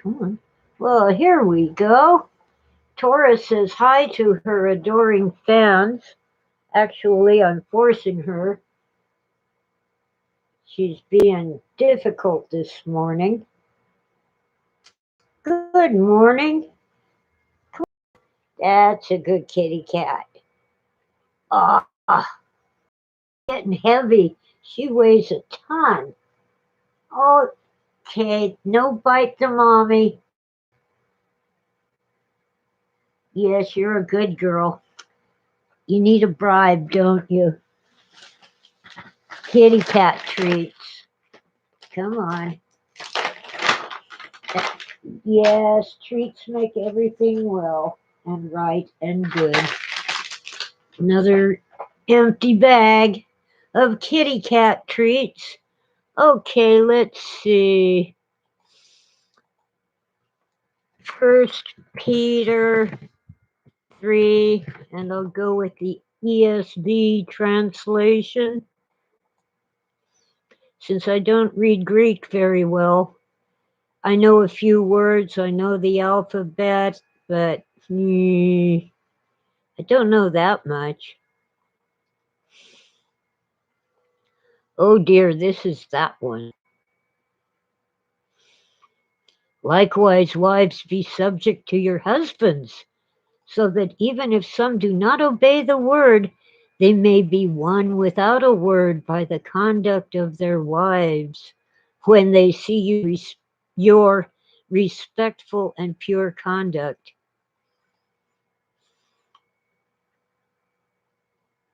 Come on. Well, here we go. Taurus says hi to her adoring fans. Actually, I'm forcing her. She's being difficult this morning. Good morning. That's a good kitty cat. Ah, getting heavy. She weighs a ton. Okay, no bite to mommy. Yes, you're a good girl. You need a bribe, don't you? Kitty cat treats. Come on. Yes, treats make everything well and right and good. Another empty bag of kitty cat treats. Okay, let's see. First Peter 3, and I'll go with the ESV translation. Since I don't read Greek very well, I know a few words, I know the alphabet, but I don't know that much. Oh dear, this is that one. Likewise, wives, be subject to your husbands, so that even if some do not obey the word, they may be won without a word by the conduct of their wives, when they see your respectful and pure conduct.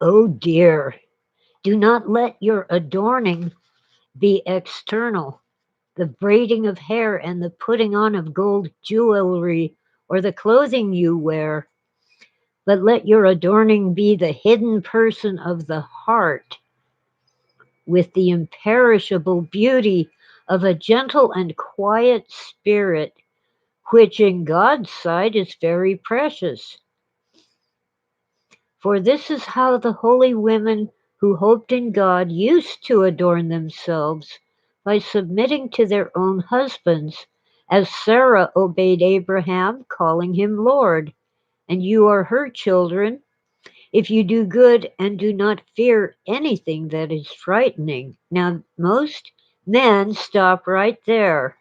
Oh dear, do not let your adorning be external, the braiding of hair and the putting on of gold jewelry, or the clothing you wear, but let your adorning be the hidden person of the heart, with the imperishable beauty of a gentle and quiet spirit, which in God's sight is very precious. For this is how the holy women who hoped in God used to adorn themselves, by submitting to their own husbands, as Sarah obeyed Abraham, calling him Lord. And you are her children, if you do good and do not fear anything that is frightening. Now, most men stop right there.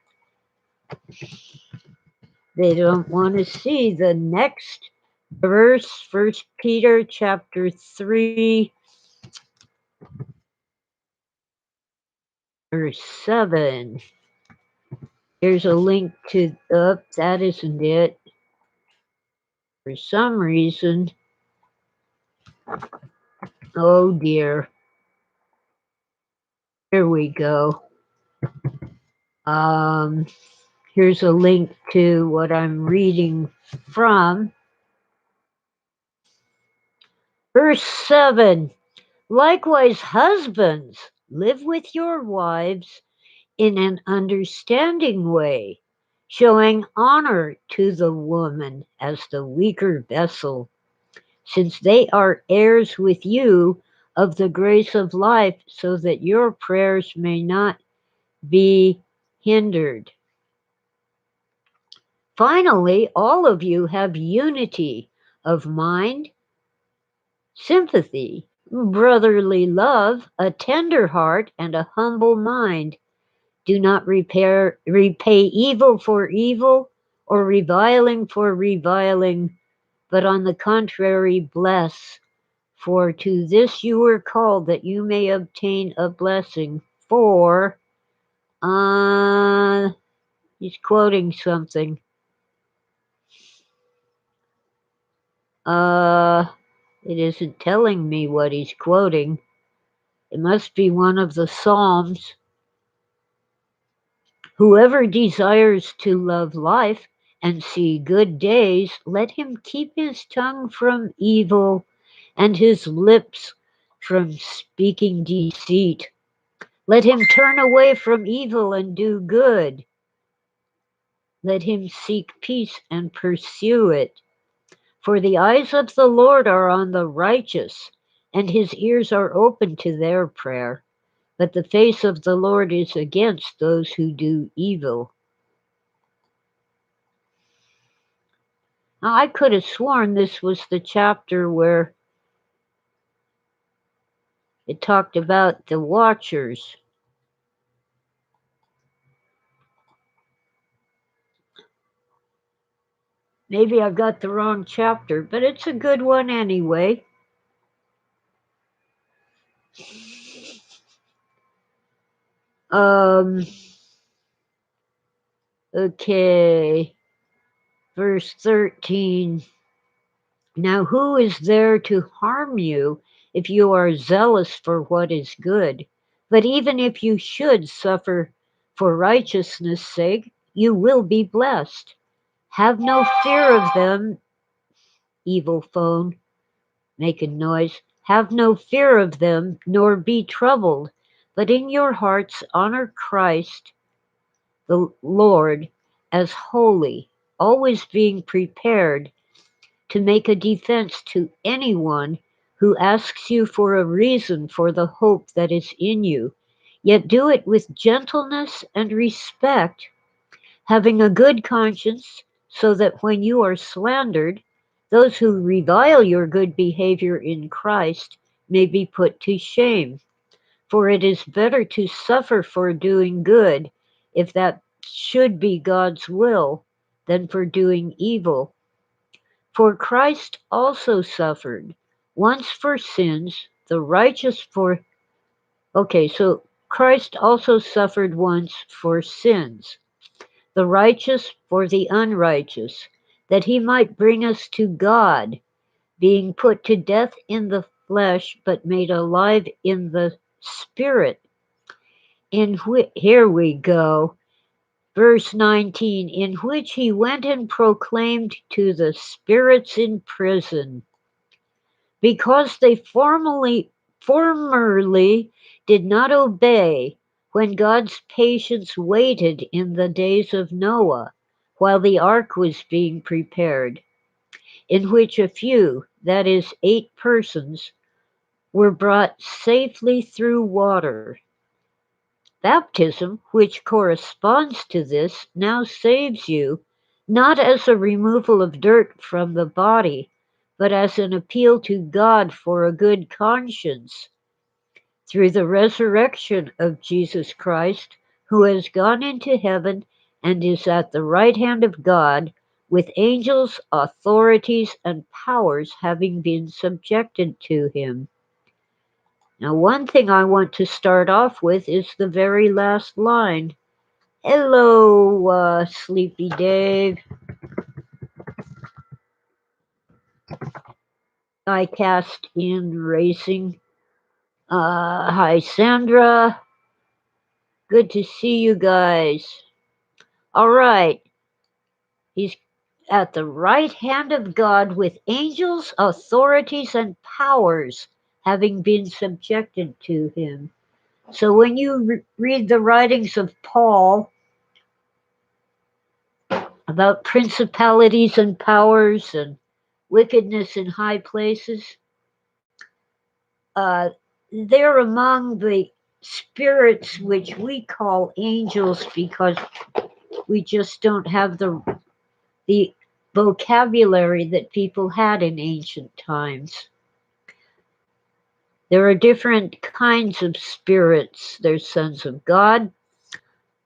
They don't want to see the next verse, First Peter chapter 3, verse 7. Here's a link to, that isn't it. For some reason, oh dear. Here we go. Um, Here's a link to what I'm reading from. Verse 7. Likewise, husbands, live with your wives in an understanding way, showing honor to the woman as the weaker vessel, since they are heirs with you of the grace of life, so that your prayers may not be hindered. Finally, all of you have unity of mind, sympathy, brotherly love, a tender heart, and a humble mind. Do not repay evil for evil, or reviling for reviling, but on the contrary, bless. For to this you were called, that you may obtain a blessing. For, he's quoting something. It isn't telling me what he's quoting. It must be one of the Psalms. Whoever desires to love life and see good days, let him keep his tongue from evil and his lips from speaking deceit. Let him turn away from evil and do good. Let him seek peace and pursue it. For the eyes of the Lord are on the righteous, and his ears are open to their prayer. But the face of the Lord is against those who do evil. Now, I could have sworn this was the chapter where it talked about the watchers. Maybe I've got the wrong chapter, but it's a good one anyway. Um, okay, verse 13. Now, who is there to harm you if you are zealous for what is good? But even if you should suffer for righteousness' sake, you will be blessed. Have no fear of them, evil phone, making noise. Have no fear of them, nor be troubled, but in your hearts honor Christ the Lord as holy, always being prepared to make a defense to anyone who asks you for a reason for the hope that is in you. Yet do it with gentleness and respect, having a good conscience, so that when you are slandered, those who revile your good behavior in Christ may be put to shame. For it is better to suffer for doing good, if that should be God's will, than for doing evil. For Christ also suffered once for sins, the righteous for. Okay, so Christ also suffered once for sins, the righteous for the unrighteous, that he might bring us to God, being put to death in the flesh, but made alive in the spirit. Here we go. Verse 19, in which he went and proclaimed to the spirits in prison, because they formerly did not obey, when God's patience waited in the days of Noah, while the ark was being prepared, in which a few, that is, 8 persons, were brought safely through water. Baptism, which corresponds to this, now saves you, not as a removal of dirt from the body, but as an appeal to God for a good conscience, through the resurrection of Jesus Christ, who has gone into heaven and is at the right hand of God, with angels, authorities, and powers having been subjected to him. Now, one thing I want to start off with is the very last line. Hello, Sleepy Dave. I cast in racing. Hi, Sandra. Good to see you guys. All right. He's at the right hand of God with angels, authorities, and powers having been subjected to him. So when you read the writings of Paul about principalities and powers and wickedness in high places, uh, they're among the spirits which we call angels because we just don't have the vocabulary that people had in ancient times. There are different kinds of spirits. There's sons of God,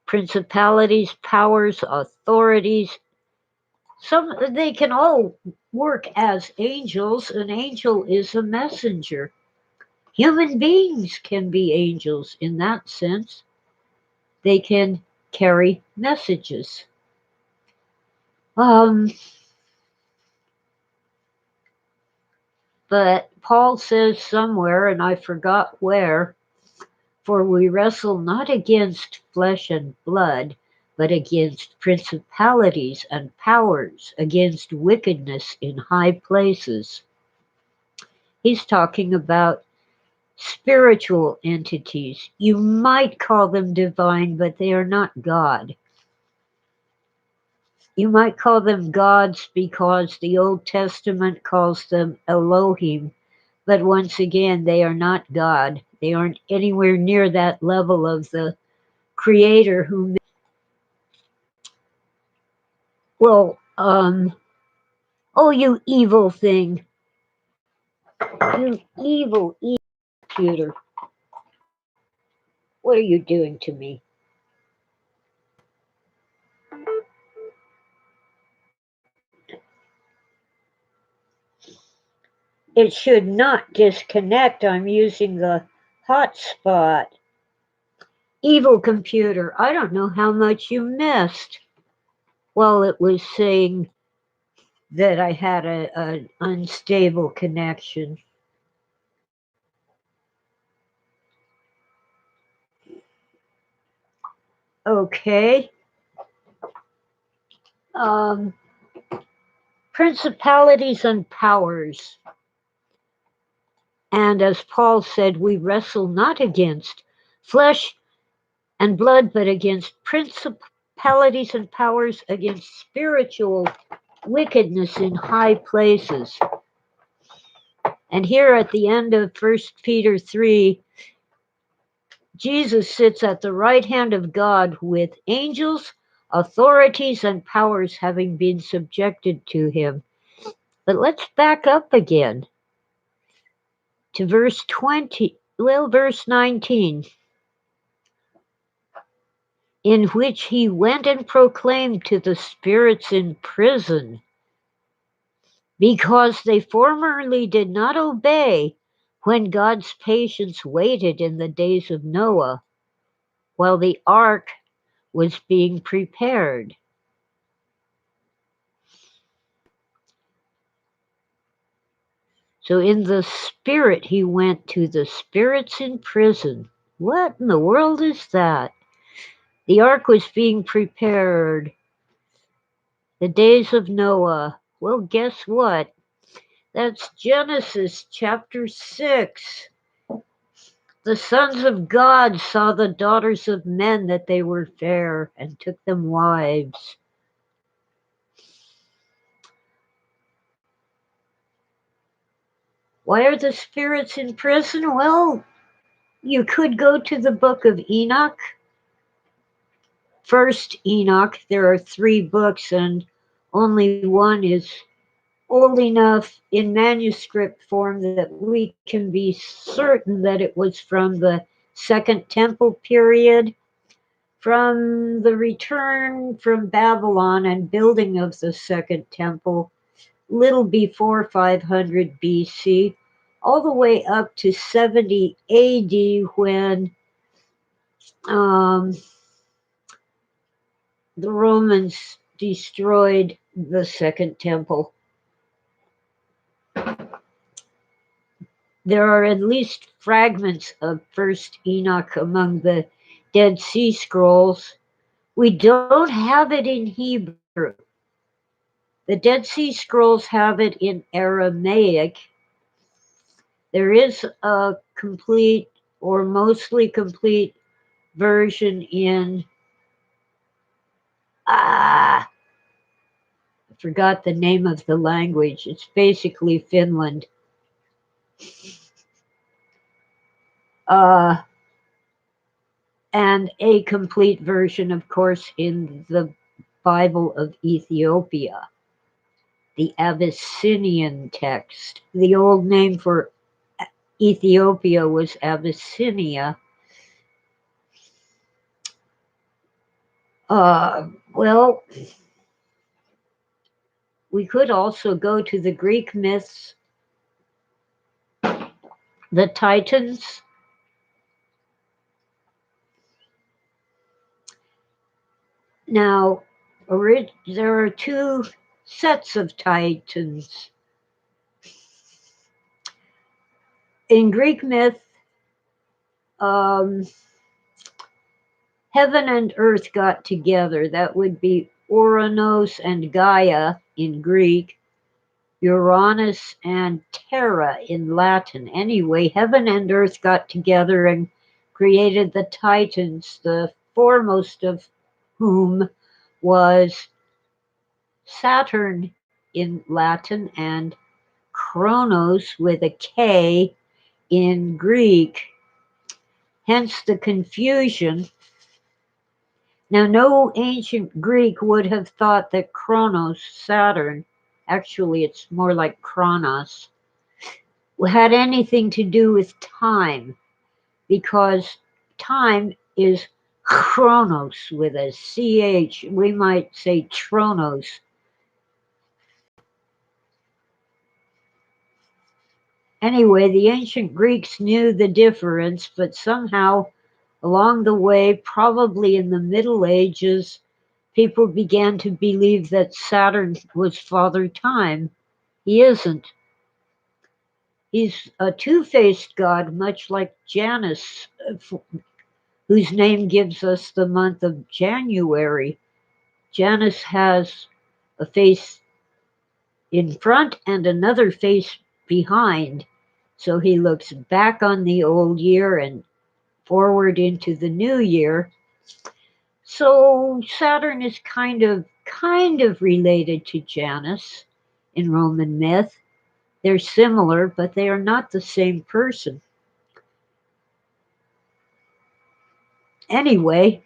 principalities, powers, authorities. They can all work as angels. An angel is a messenger. Human beings can be angels in that sense. They can carry messages. Um, but Paul says somewhere, and I forgot where, for we wrestle not against flesh and blood, but against principalities and powers, against wickedness in high places. He's talking about spiritual entities. You might call them divine, but they are not God. You might call them gods because the Old Testament calls them Elohim, but once again, they are not God. They aren't anywhere near that level of the Creator who. Well, Oh, you evil thing. You evil computer. What are you doing to me? It should not disconnect. I'm using the hotspot. Evil computer, I don't know how much you missed. Well, it was saying that I had an unstable connection. Okay. Um, Principalities and powers. And as Paul said, we wrestle not against flesh and blood, but against principalities and powers, against spiritual wickedness in high places. And here at the end of 1 Peter 3, Jesus sits at the right hand of God with angels, authorities, and powers having been subjected to him. But let's back up again to verse 19, in which he went and proclaimed to the spirits in prison, because they formerly did not obey when God's patience waited in the days of Noah, while the ark was being prepared. So in the spirit, he went to the spirits in prison. What in the world is that? The ark was being prepared. The days of Noah. Well, guess what? That's Genesis chapter 6. The sons of God saw the daughters of men that they were fair and took them wives. Why are the spirits in prison? Well, you could go to the book of Enoch. First Enoch, there are 3 books, and only one is old enough in manuscript form that we can be certain that it was from the Second Temple period, from the return from Babylon and building of the Second Temple, little before 500 BC, all the way up to 70 AD when um, the Romans destroyed the Second Temple. There are at least fragments of First Enoch among the Dead Sea Scrolls. We don't have it in Hebrew. The Dead Sea Scrolls have it in Aramaic. There is a complete or mostly complete version in I forgot the name of the language. It's basically Finland. Uh, and a complete version, of course, in the Bible of Ethiopia, the Abyssinian text. The old name for Ethiopia was Abyssinia. Well, we could also go to the Greek myths, the Titans. Now, there are 2 sets of Titans. In Greek myth, um, heaven and earth got together. That would be Uranos and Gaia in Greek, Uranus and Terra in Latin. Anyway, heaven and earth got together and created the Titans, the foremost of whom was Saturn in Latin and Kronos with a K in Greek. Hence the confusion. Now, no ancient Greek would have thought that Kronos, Saturn, actually it's more like Kronos, had anything to do with time, because time is chronos with a ch. We might say tronos. Anyway, the ancient Greeks knew the difference, but somehow along the way, probably in the Middle Ages, people began to believe that Saturn was Father Time. He isn't. He's a two-faced god, much like Janus, whose name gives us the month of January. Janus has a face in front and another face behind, so he looks back on the old year and forward into the new year. So Saturn is kind of related to Janus in Roman myth. They're similar, but they are not the same person. Anyway,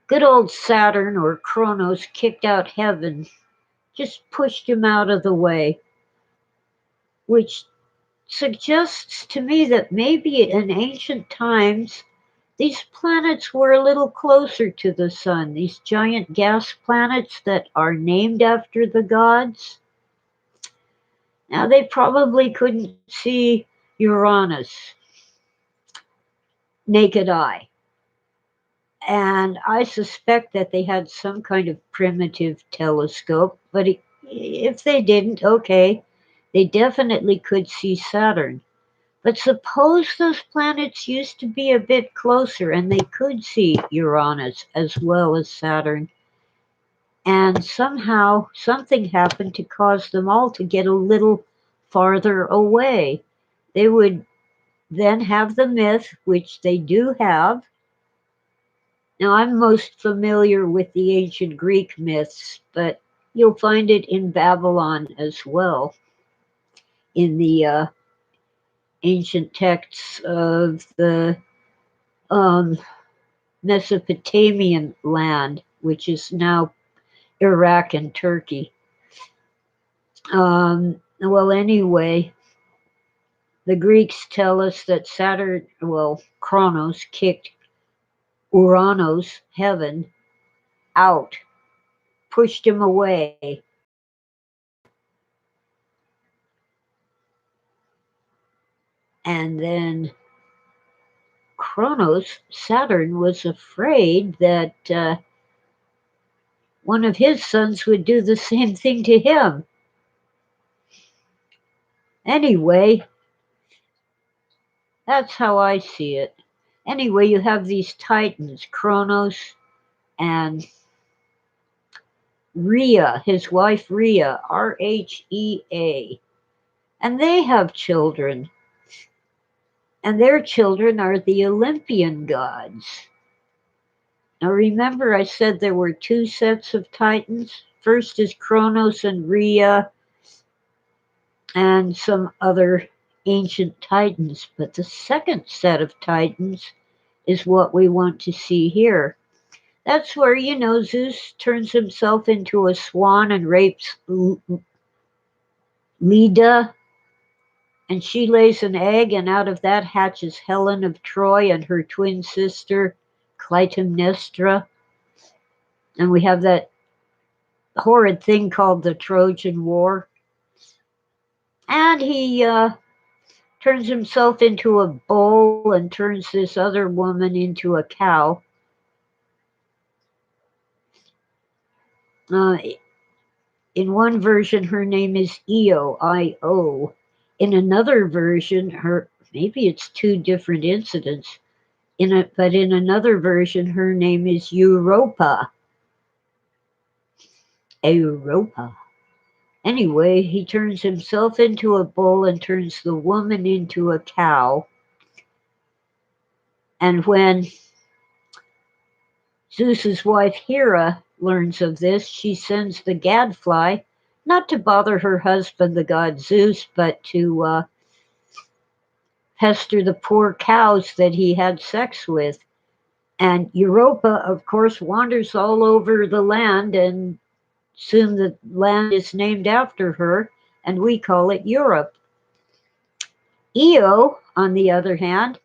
good old Saturn or Kronos kicked out heaven, just pushed him out of the way, which suggests to me that maybe in ancient times these planets were a little closer to the sun, these giant gas planets that are named after the gods. Now, they probably couldn't see Uranus naked eye, and I suspect that they had some kind of primitive telescope, but if they didn't, okay, they definitely could see Saturn. But suppose those planets used to be a bit closer and they could see Uranus as well as Saturn, and somehow something happened to cause them all to get a little farther away. They would then have the myth, which they do have. Now, I'm most familiar with the ancient Greek myths, but you'll find it in Babylon as well, in the ancient texts of the um, Mesopotamian land, which is now Iraq and Turkey. Well, anyway, the Greeks tell us that Saturn, well, Kronos, kicked Uranos, heaven, out, pushed him away. And then Kronos, Saturn, was afraid that one of his sons would do the same thing to him. Anyway, that's how I see it. Anyway, you have these titans, Kronos and Rhea, his wife Rhea, Rhea, and they have children. And their children are the Olympian gods. Now remember, I said there were two sets of titans. First is Kronos and Rhea, and some other ancient titans. But the second set of titans is what we want to see here. That's where, Zeus turns himself into a swan and rapes Leda, and she lays an egg, and out of that hatches Helen of Troy and her twin sister, Clytemnestra. And we have that horrid thing called the Trojan War. And he turns himself into a bull and turns this other woman into a cow. Uh, in one version, her name is Io, I-O. In another version, maybe it's two different incidents. But in another version, her name is Europa. Europa. Anyway, he turns himself into a bull and turns the woman into a cow. And when Zeus's wife Hera learns of this, she sends the gadfly, not to bother her husband, the god Zeus, but to pester the poor cows that he had sex with. And Europa, of course, wanders all over the land and Soon the land is named after her, and we call it Europe. Io, on the other hand,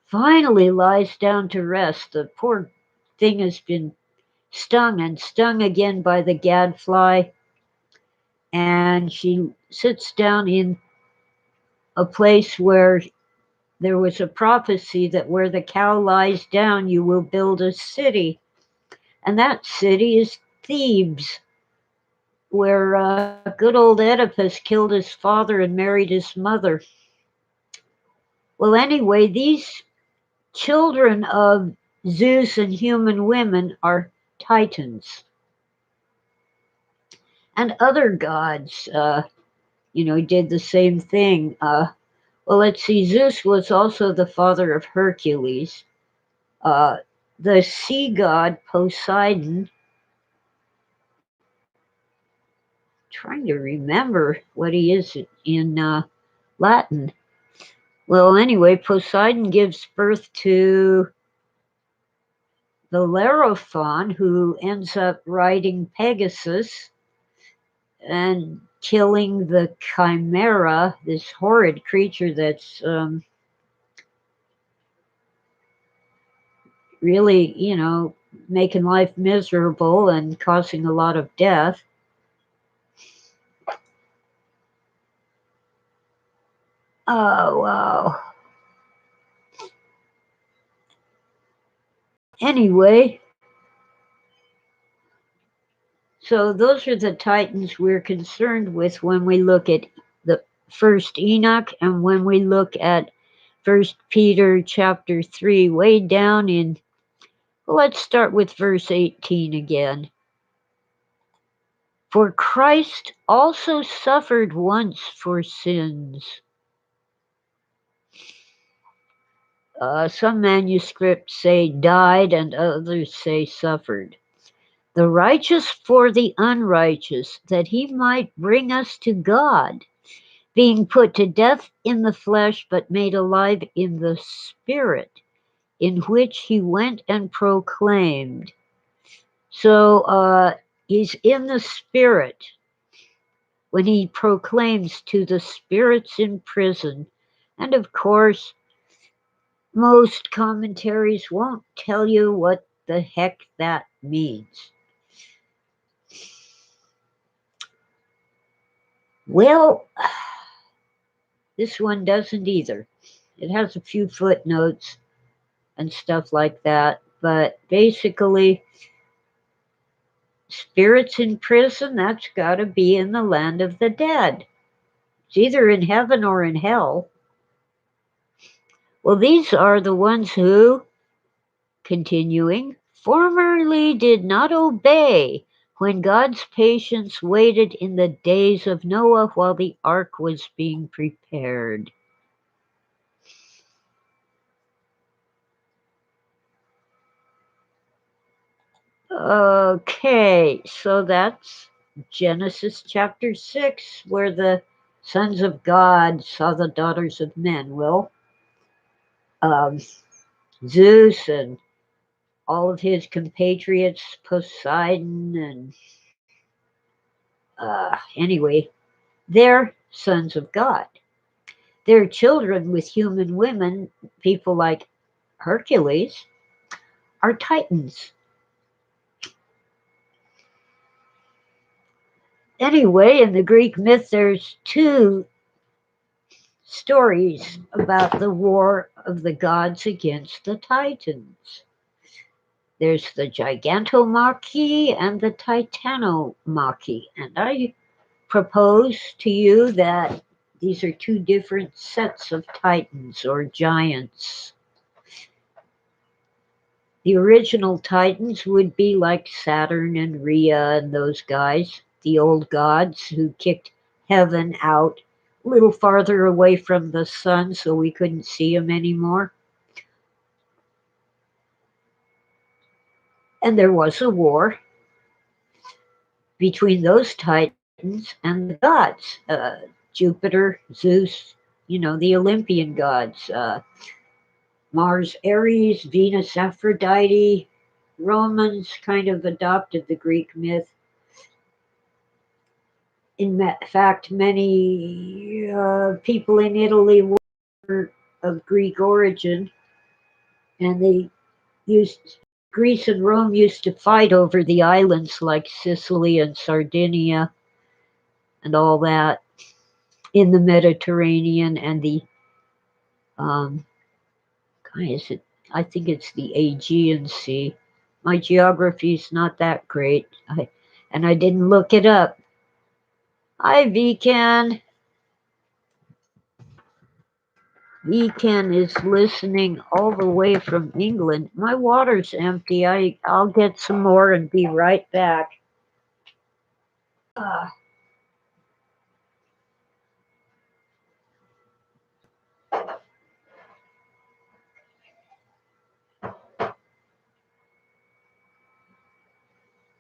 finally lies down to rest. The poor thing has been stung and stung again by the gadfly, and she sits down in a place where there was a prophecy that where the cow lies down, you will build a city. And that city is Thebes, where good old Oedipus killed his father and married his mother. Well, anyway, these children of Zeus and human women are titans. And other gods, did the same thing. Well, let's see, Zeus was also the father of Hercules. Uh, the sea god Poseidon, trying to remember what he is in Latin. Well, anyway, Poseidon gives birth to the Bellerophon, who ends up riding Pegasus and killing the Chimera, this horrid creature that's really, making life miserable and causing a lot of death. Oh, wow. Anyway, so those are the titans we're concerned with when we look at the first Enoch and when we look at First Peter chapter 3, way down in, well, let's start with verse 18 again. For Christ also suffered once for sins. Some manuscripts say died and others say suffered. The righteous for the unrighteous, that he might bring us to God, being put to death in the flesh, but made alive in the spirit, in which he went and proclaimed. So he's in the spirit when he proclaims to the spirits in prison. And of course, most commentaries won't tell you what the heck that means. Well, this one doesn't either. It has a few footnotes and stuff like that, but basically, spirits in prison, that's got to be in the land of the dead. It's either in heaven or in hell. Well, these are the ones who, continuing, formerly did not obey when God's patience waited in the days of Noah while the ark was being prepared. Okay, so that's Genesis chapter 6, where the sons of God saw the daughters of men. Well, um, Zeus and all of his compatriots, Poseidon, and anyway, they're sons of God. They're children with human women. People like Hercules are titans. Anyway, in the Greek myth, there's two stories about the war of the gods against the Titans. There's the Gigantomachy and the Titanomachy, and I propose to you that these are two different sets of Titans or giants. The original Titans would be like Saturn and Rhea and those guys, the old gods who kicked heaven out a little farther away from the sun so we couldn't see them anymore. And there was a war between those Titans and the gods, Jupiter, Zeus, the Olympian gods, Mars, Ares, Venus, Aphrodite. Romans kind of adopted the Greek myth. In fact, many people in Italy were of Greek origin, and they used Greece and Rome used to fight over the islands like Sicily and Sardinia and all that in the Mediterranean and the um, is it? I think it's the Aegean Sea. My geography's not that great, and I didn't look it up. Hi, Vican. Vican is listening all the way from England. My water's empty. I'll get some more and be right back. Uh,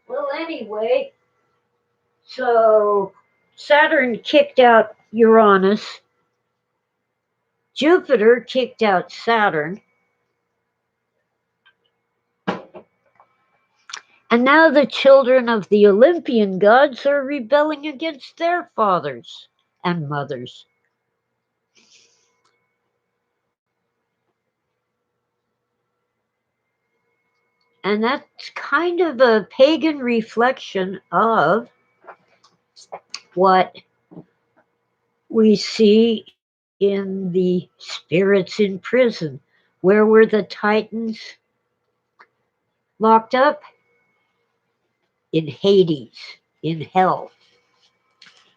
well, anyway, so Saturn kicked out Uranus. Jupiter kicked out Saturn. And now the children of the Olympian gods are rebelling against their fathers and mothers. And that's kind of a pagan reflection of what we see in the spirits in prison. Where were the Titans locked up? In Hades, in hell,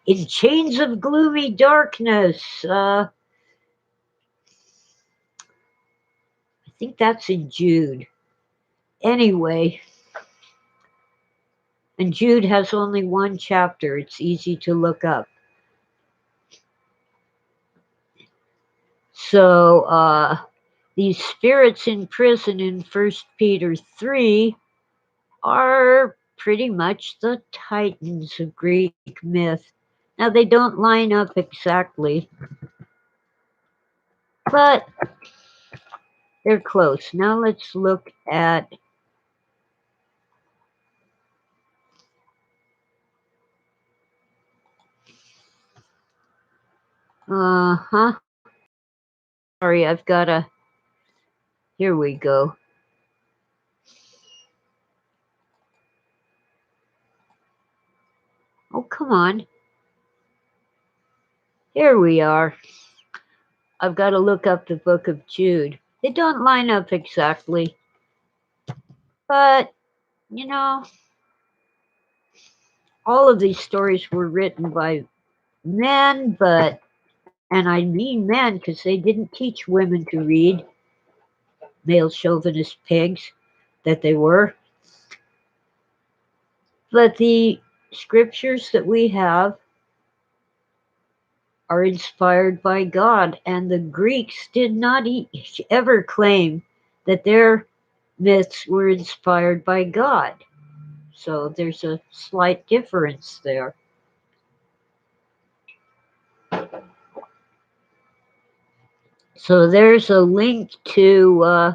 in chains of gloomy darkness. I think that's in Jude. Anyway, and Jude has only one chapter. It's easy to look up. So these spirits in prison in 1 Peter 3 are pretty much the Titans of Greek myth. Now, they don't line up exactly, but they're close. Now, let's look at huh. Sorry, I've got to. Here we go. Oh, come on. Here we are. I've got to look up the book of Jude. They don't line up exactly, but you know, all of these stories were written by men, and I mean men because they didn't teach women to read, male chauvinist pigs that they were. But the scriptures that we have are inspired by God, and the Greeks did not ever claim that their myths were inspired by God. So there's a slight difference there. So there's a link to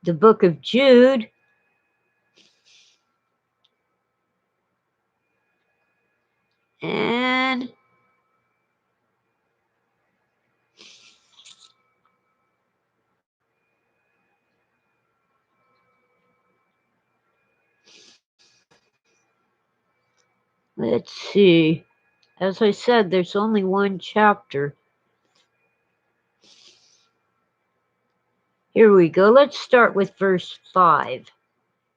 the book of Jude. And let's see. As I said, there's only one chapter. Here we go. Let's start with verse 5.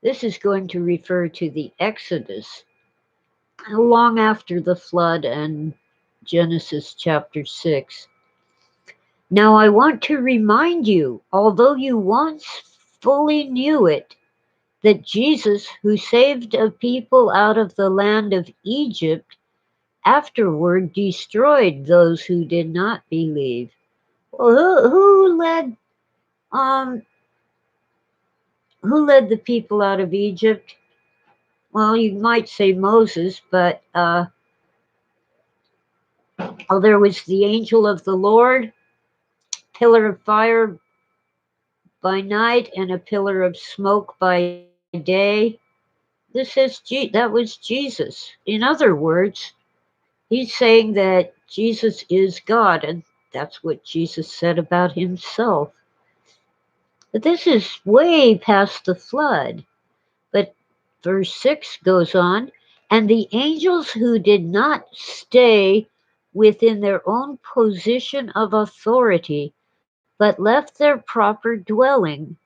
This is going to refer to the Exodus, long after the flood and Genesis chapter 6. Now I want to remind you, although you once fully knew it, that Jesus, who saved a people out of the land of Egypt, afterward destroyed those who did not believe. Well, um who led the people out of Egypt? Well, you might say Moses, but there was the angel of the Lord, pillar of fire by night and a pillar of smoke by day. this says that was Jesus. In other words, he's saying that Jesus is God, and that's what Jesus said about himself. But this is way past the flood. But verse 6 goes on, and the angels who did not stay within their own position of authority, but left their proper dwelling,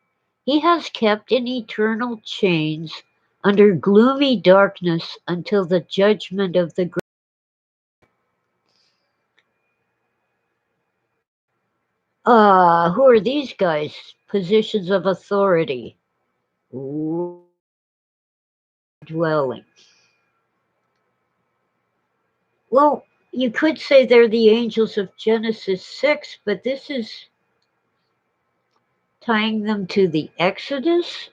he has kept in eternal chains under gloomy darkness until the judgment of the great. Who are these guys? Positions of authority. Dwelling. Well, you could say they're the angels of Genesis 6, but this is tying them to the Exodus.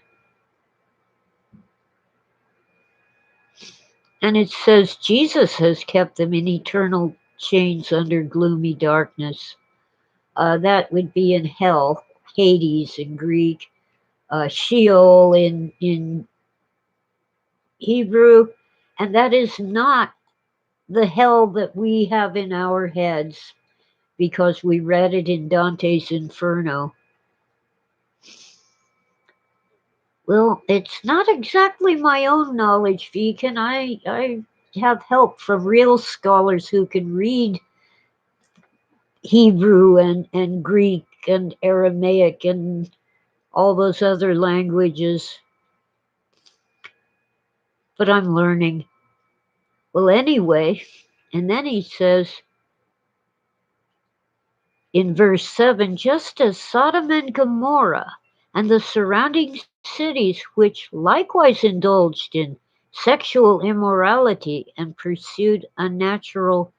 And it says Jesus has kept them in eternal chains under gloomy darkness. That would be in hell, Hades in Greek, Sheol in Hebrew, and that is not the hell that we have in our heads because we read it in Dante's Inferno. Well, it's not exactly my own knowledge, Beacon. I have help from real scholars who can read Hebrew and Greek and Aramaic and all those other languages, but I'm learning. Well, anyway, and then he says in verse 7, just as Sodom and Gomorrah and the surrounding cities, which likewise indulged in sexual immorality and pursued unnatural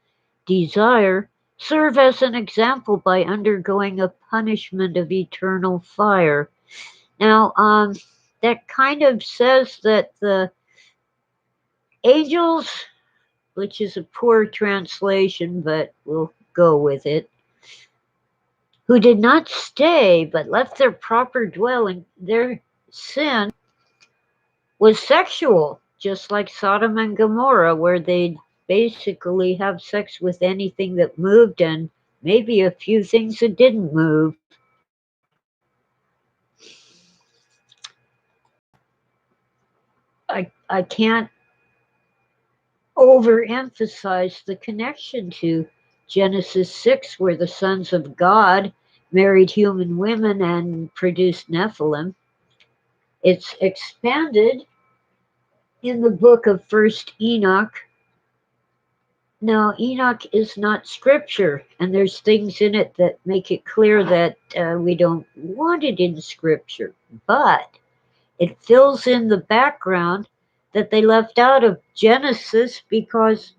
desire, serve as an example by undergoing a punishment of eternal fire. Now, that kind of says that the angels, which is a poor translation, but we'll go with it, who did not stay but left their proper dwelling, their sin was sexual, just like Sodom and Gomorrah, where they basically have sex with anything that moved and maybe a few things that didn't move. I can't overemphasize the connection to Genesis 6, where the sons of God married human women and produced Nephilim. It's expanded in the book of First Enoch. Now, Enoch is not scripture, and there's things in it that make it clear that we don't want it in scripture, but it fills in the background that they left out of Genesis because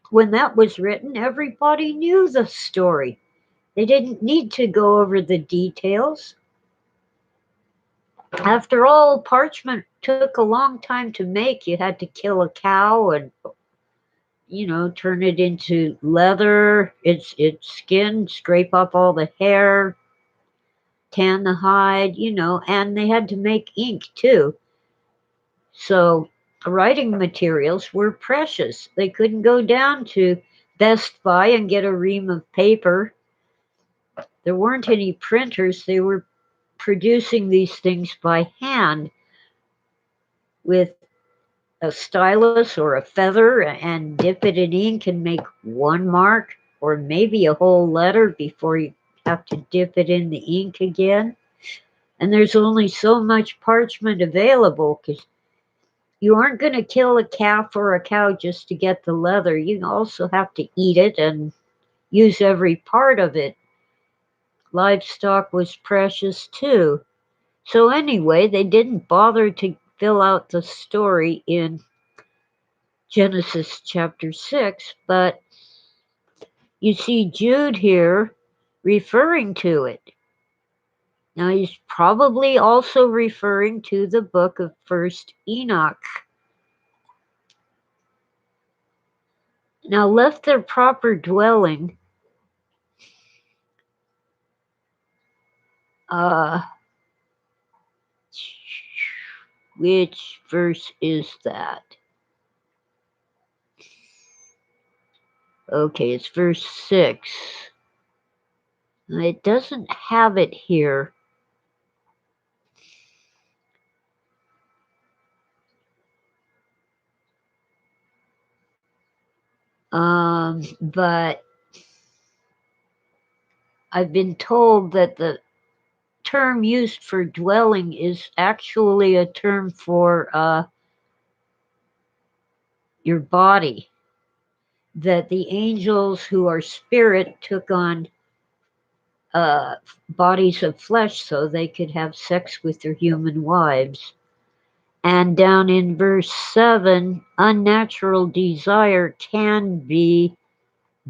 when that was written, everybody knew the story. They didn't need to go over the details. After all, parchment took a long time to make. You had to kill a cow and turn it into leather, its skin, scrape off all the hair, tan the hide, and they had to make ink too. So writing materials were precious. They couldn't go down to Best Buy and get a ream of paper. There weren't any printers. They were producing these things by hand with a stylus or a feather and dip it in ink and make one mark or maybe a whole letter before you have to dip it in the ink again. And there's only so much parchment available because you aren't going to kill a calf or a cow just to get the leather. You also have to eat it and use every part of it. Livestock was precious too. So anyway, they didn't bother to fill out the story in Genesis chapter 6, but you see Jude here referring to it. Now he's probably also referring to the book of First Enoch. Now left their proper dwelling. Uh, Which verse is that? Okay, it's verse 6. It doesn't have it here. But I've been told that the term used for dwelling is actually a term for your body. That the angels who are spirit took on uh, bodies of flesh so they could have sex with their human wives. And down in verse 7, unnatural desire can be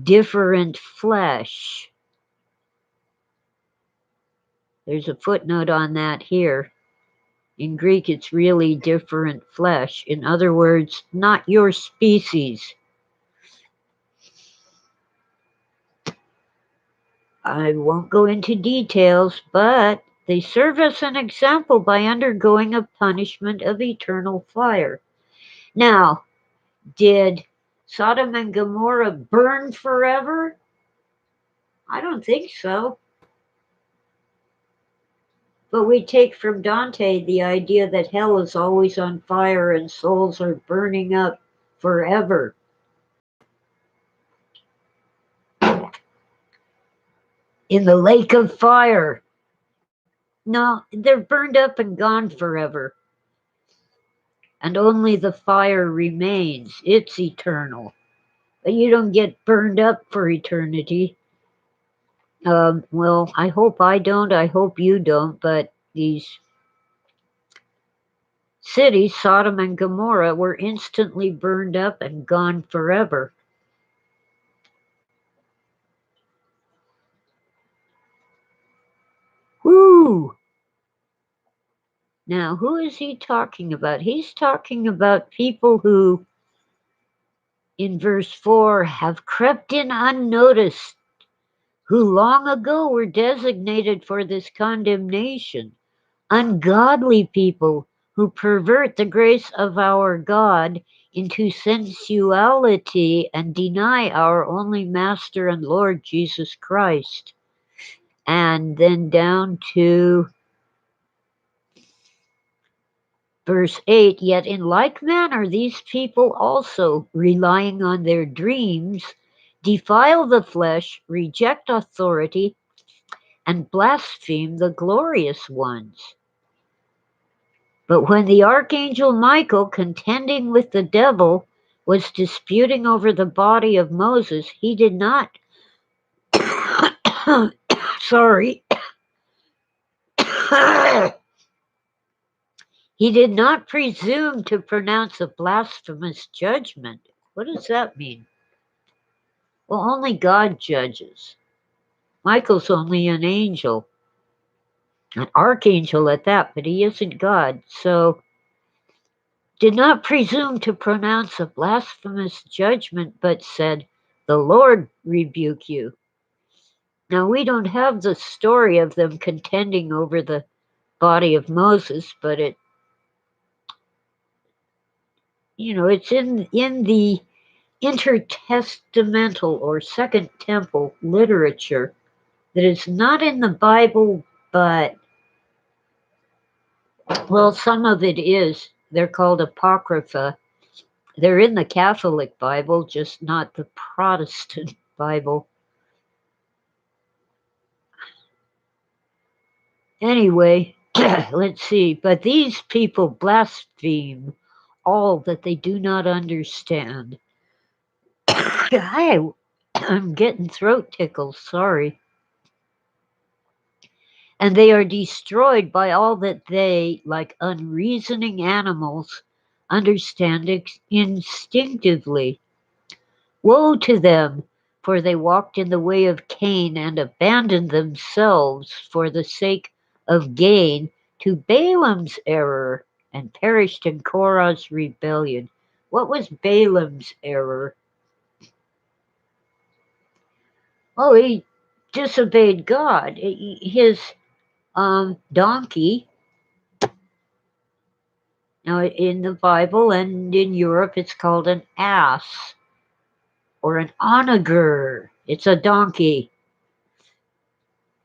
different flesh. There's a footnote on that here. In Greek, it's really different flesh. In other words, not your species. I won't go into details, but they serve as an example by undergoing a punishment of eternal fire. Now, did Sodom and Gomorrah burn forever? I don't think so. But we take from Dante the idea that hell is always on fire and souls are burning up forever. In the lake of fire. No, they're burned up and gone forever. And only the fire remains. It's eternal. But you don't get burned up for eternity. Well, I hope I don't. I hope you don't. But these cities, Sodom and Gomorrah, were instantly burned up and gone forever. Woo! Now, who is he talking about? He's talking about people who, in verse 4, have crept in unnoticed, who long ago were designated for this condemnation. Ungodly people who pervert the grace of our God into sensuality and deny our only Master and Lord Jesus Christ. And then down to verse 8, yet in like manner these people also, relying on their dreams, defile the flesh, reject authority, and blaspheme the glorious ones. But when the archangel Michael, contending with the devil, was disputing over the body of Moses, he did not, sorry, he did not presume to pronounce a blasphemous judgment. What does that mean? Well, only God judges. Michael's only an angel, an archangel at that, but he isn't God. So, did not presume to pronounce a blasphemous judgment, but said, the Lord rebuke you. Now, we don't have the story of them contending over the body of Moses, but it's in the intertestamental or Second Temple literature that is not in the Bible, but, well, some of it is. They're called Apocrypha. They're in the Catholic Bible, just not the Protestant Bible. Anyway, let's see. But these people blaspheme all that they do not understand. I'm getting throat tickles, sorry. And they are destroyed by all that they, like unreasoning animals, understand instinctively. Woe to them, for they walked in the way of Cain and abandoned themselves for the sake of gain to Balaam's error and perished in Korah's rebellion. What was Balaam's error? Oh, he disobeyed God. His donkey. Now, in the Bible and in Europe, it's called an ass or an onager. It's a donkey.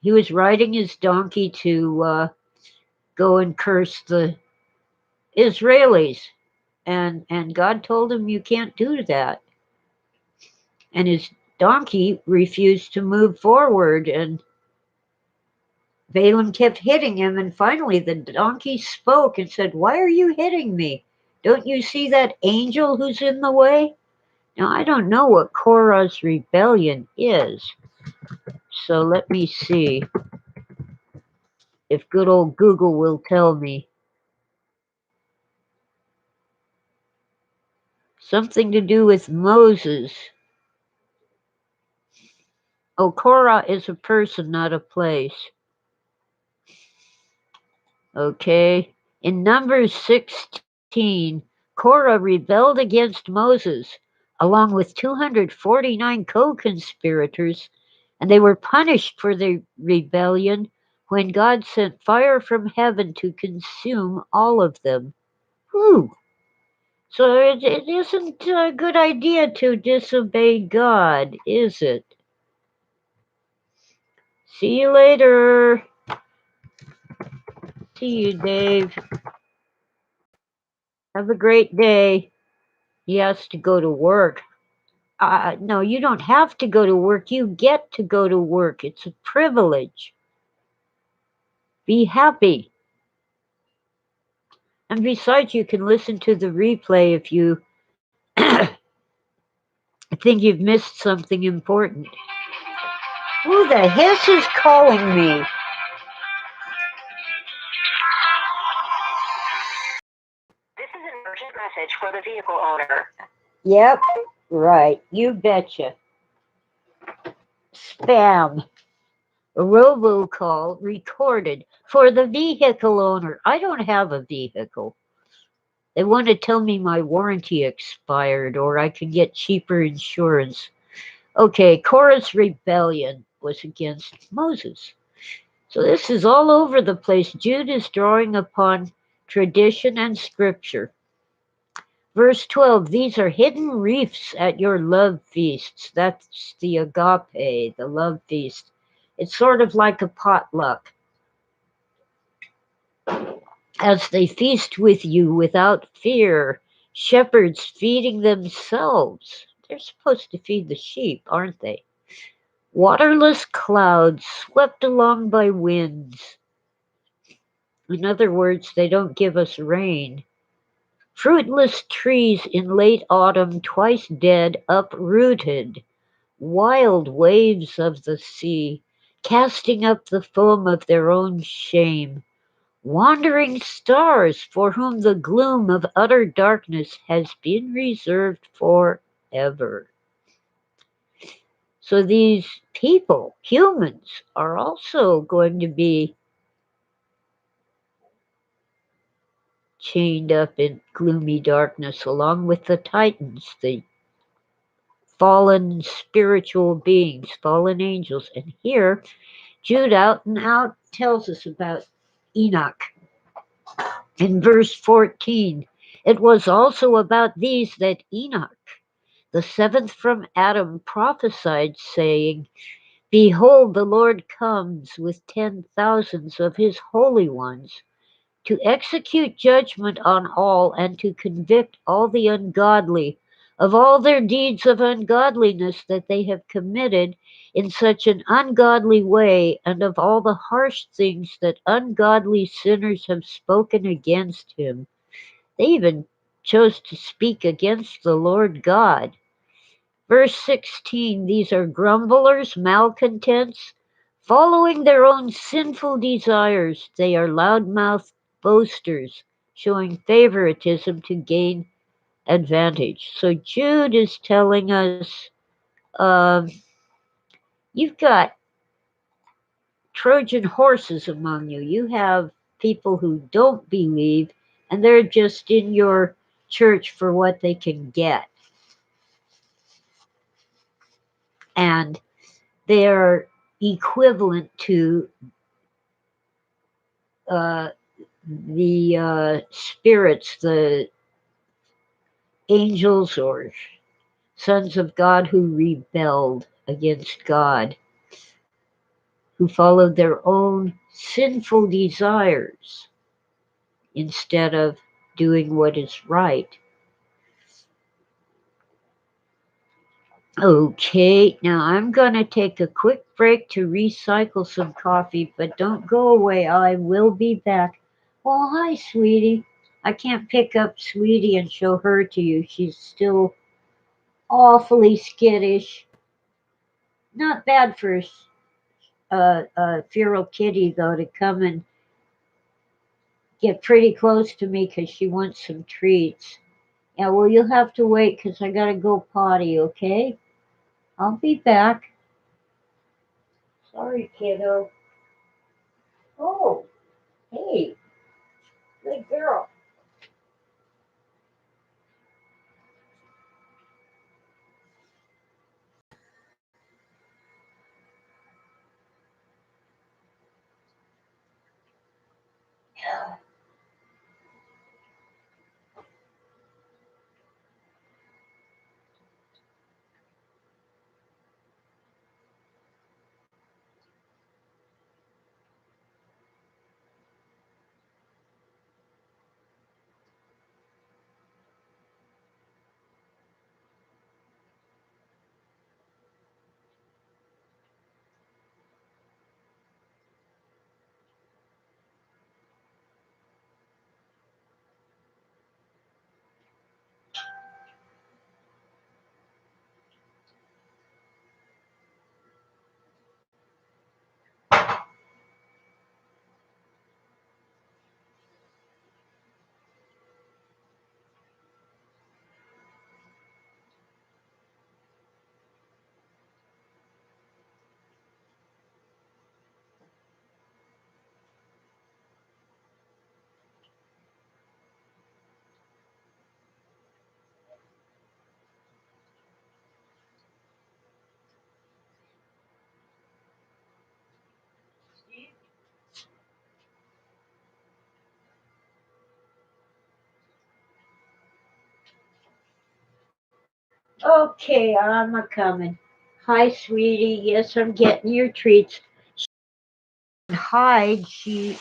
He was riding his donkey to go and curse the Israelis, and God told him you can't do that. And his donkey refused to move forward, and Balaam kept hitting him, and finally the donkey spoke and said, "Why are you hitting me? Don't you see that angel who's in the way?" Now, I don't know what Korah's rebellion is, so let me see if good old Google will tell me. Something to do with Moses. Oh, Korah is a person, not a place. Okay. In Numbers 16, Korah rebelled against Moses along with 249 co-conspirators, and they were punished for their rebellion when God sent fire from heaven to consume all of them. Whew. So it isn't a good idea to disobey God, is it? See you later. See you, Dave. Have a great day. He has to go to work. No, you don't have to go to work. You get to go to work. It's a privilege. Be happy. And besides, you can listen to the replay if you think you've missed something important. Who the heck is calling me? This is an urgent message for the vehicle owner. Yep, right. You betcha. Spam. A robocall recorded for the vehicle owner. I don't have a vehicle. They want to tell me my warranty expired or I could get cheaper insurance. Okay, Korah's rebellion was against Moses. So this is all over the place. Jude is drawing upon tradition and scripture. Verse 12, these are hidden reefs at your love feasts. That's the agape, the love feast. It's sort of like a potluck. As they feast with you without fear, shepherds feeding themselves. They're supposed to feed the sheep, aren't they? Waterless clouds swept along by winds. In other words, they don't give us rain. Fruitless trees in late autumn, twice dead, uprooted. Wild waves of the sea, casting up the foam of their own shame. Wandering stars for whom the gloom of utter darkness has been reserved forever. So these people, humans, are also going to be chained up in gloomy darkness along with the Titans, the fallen spiritual beings, fallen angels. And here, Jude out and out tells us about Enoch. In verse 14, it was also about these that Enoch, the seventh from Adam, prophesied, saying, behold, the Lord comes with 10,000s of his holy ones to execute judgment on all and to convict all the ungodly of all their deeds of ungodliness that they have committed in such an ungodly way, and of all the harsh things that ungodly sinners have spoken against him. They even chose to speak against the Lord God. Verse 16, these are grumblers, malcontents, following their own sinful desires. They are loudmouthed boasters, showing favoritism to gain advantage. So Jude is telling us you've got Trojan horses among you. You have people who don't believe, and they're just in your church for what they can get. And they're equivalent to the spirits, the angels or sons of God who rebelled against God, who followed their own sinful desires instead of doing what is right. Okay, now I'm going to take a quick break to recycle some coffee, but don't go away. I will be back. Well, hi, sweetie. I can't pick up Sweetie and show her to you. She's still awfully skittish. Not bad for a feral kitty, though, to come and get pretty close to me because she wants some treats. Yeah, well, you'll have to wait because I got to go potty, okay? I'll be back. Sorry, kiddo. Oh, hey, good girl. Okay, I'm a coming. Hi, sweetie. Yes, I'm getting your treats. Hide. She's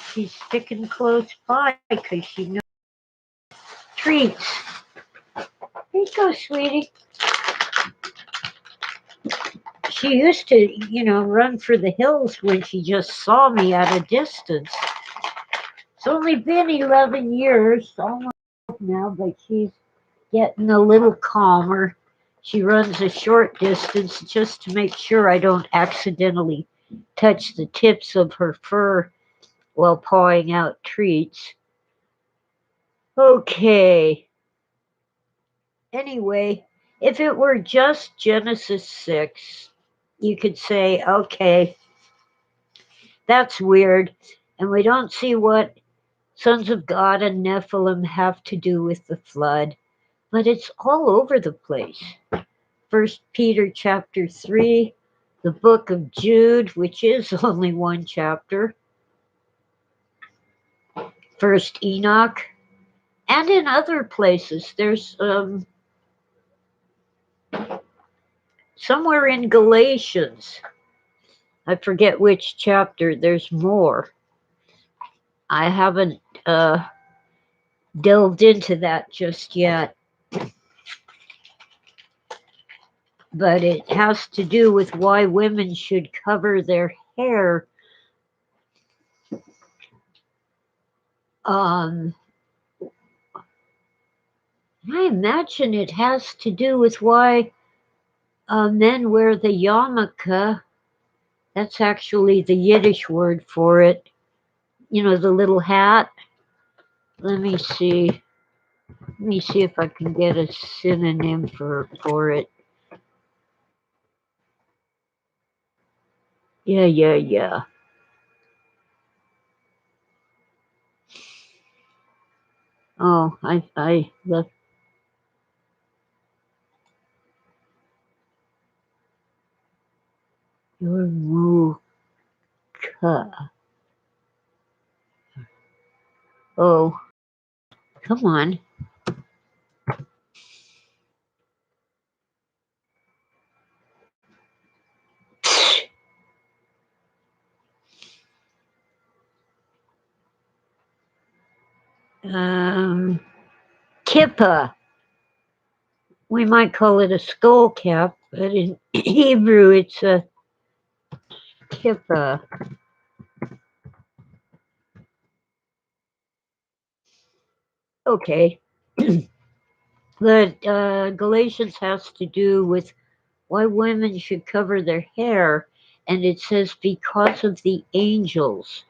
sticking close by because she knows treats. Here you go, sweetie. She used to, run for the hills when she just saw me at a distance. It's only been 11 years, almost now, but she's getting a little calmer. She runs a short distance just to make sure I don't accidentally touch the tips of her fur while pawing out treats. Okay. Anyway, if it were just Genesis 6, you could say, okay, that's weird, and we don't see what sons of God and Nephilim have to do with the flood, but it's all over the place. First Peter chapter 3, the book of Jude, which is only one chapter, First Enoch, and in other places. There's somewhere in Galatians, I forget which chapter, there's more. I haven't delved into that just yet, but it has to do with why women should cover their hair. Um, I imagine it has to do with why men wear the yarmulke. That's actually the Yiddish word for it. The little hat. Let me see. Let me see if I can get a synonym for it. Yeah, yeah, yeah. Oh, I left your muka. Oh, come on. Um, Kippah. We might call it a skull cap, but in Hebrew it's a kippah. Okay. But Galatians has to do with why women should cover their hair, and it says because of the angels.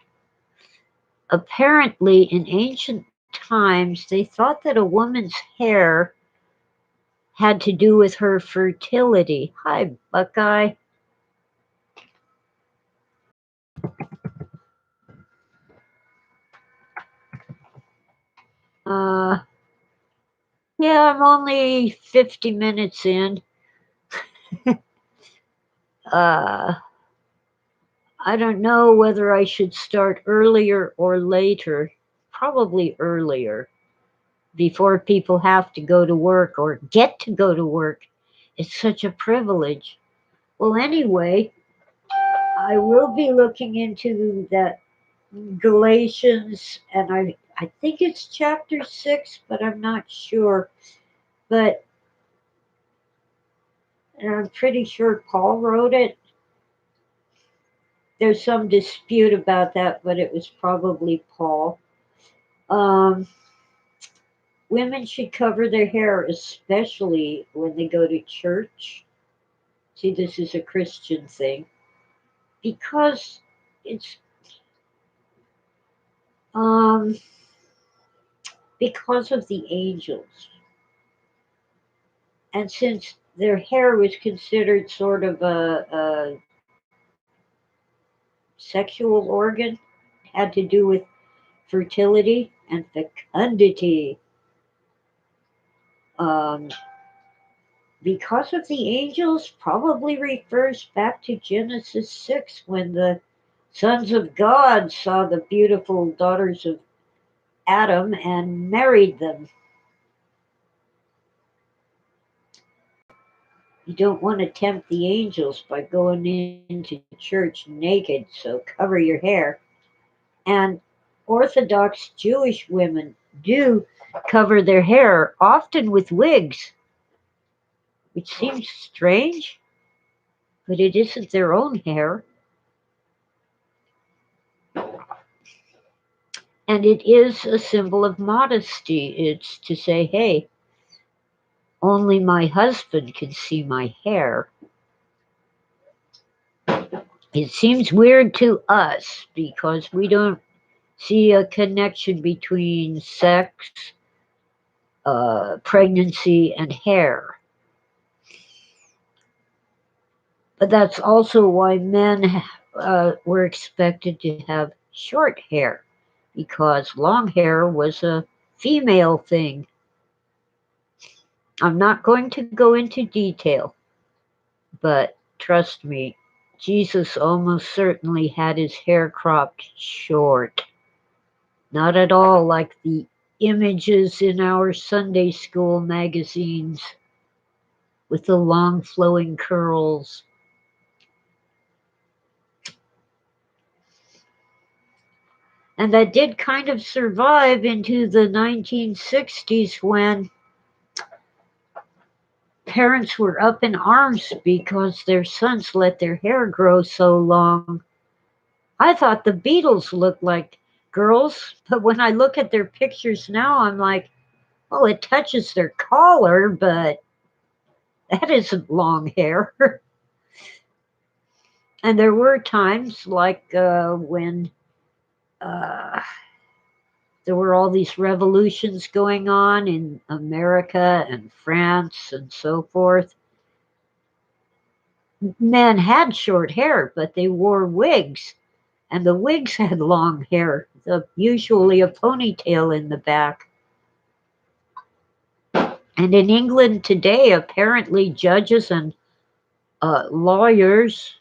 Apparently, in ancient times, they thought that a woman's hair had to do with her fertility. Hi, Buckeye. Uh, yeah, I'm only 50 minutes in. uh, I don't know whether I should start earlier or later. Probably earlier, before people have to go to work or get to go to work. It's such a privilege. Well, anyway, I will be looking into that Galatians, and I think it's chapter 6, but I'm not sure. But I'm pretty sure Paul wrote it. There's some dispute about that, but it was probably Paul. Um, Women should cover their hair, especially when they go to church. See, this is a Christian thing because it's um, because of the angels, and since their hair was considered sort of a sexual organ, had to do with fertility and fecundity. Um, because of the angels probably refers back to Genesis 6 when the sons of God saw the beautiful daughters of Adam and married them. You don't want to tempt the angels by going into church naked, so cover your hair. And Orthodox Jewish women do cover their hair, often with wigs, which seems strange, but it isn't their own hair. And it is a symbol of modesty. It's to say, hey, only my husband can see my hair. It seems weird to us because we don't see a connection between sex, pregnancy, and hair. But that's also why men were expected to have short hair, because long hair was a female thing. I'm not going to go into detail, but trust me, Jesus almost certainly had his hair cropped short. Not at all like the images in our Sunday school magazines with the long flowing curls. And that did kind of survive into the 1960s when parents were up in arms because their sons let their hair grow so long. I thought the Beatles looked like girls, but when I look at their pictures now, I'm like, oh, it touches their collar, but that isn't long hair. And there were times like when uh, there were all these revolutions going on in America and France and so forth. Men had short hair, but they wore wigs, and the wigs had long hair, usually a ponytail in the back. And in England today, apparently judges and lawyers,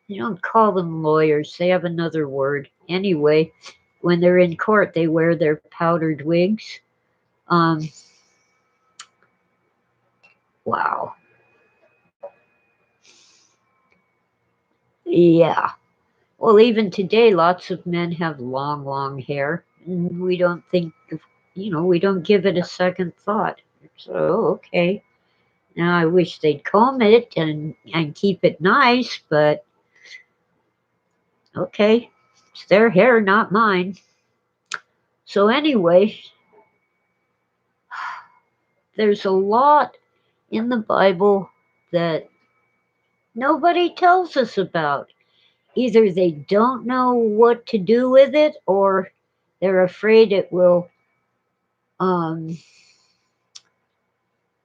you don't call them lawyers, they have another word. Anyway, when they're in court, they wear their powdered wigs. Um, wow. Yeah. Well, even today, lots of men have long, long hair, and we don't think, we don't give it a second thought. So, okay. Now I wish they'd comb it and keep it nice, but okay. It's their hair, not mine. So anyway, there's a lot in the Bible that nobody tells us about. Either they don't know what to do with it or they're afraid it will um,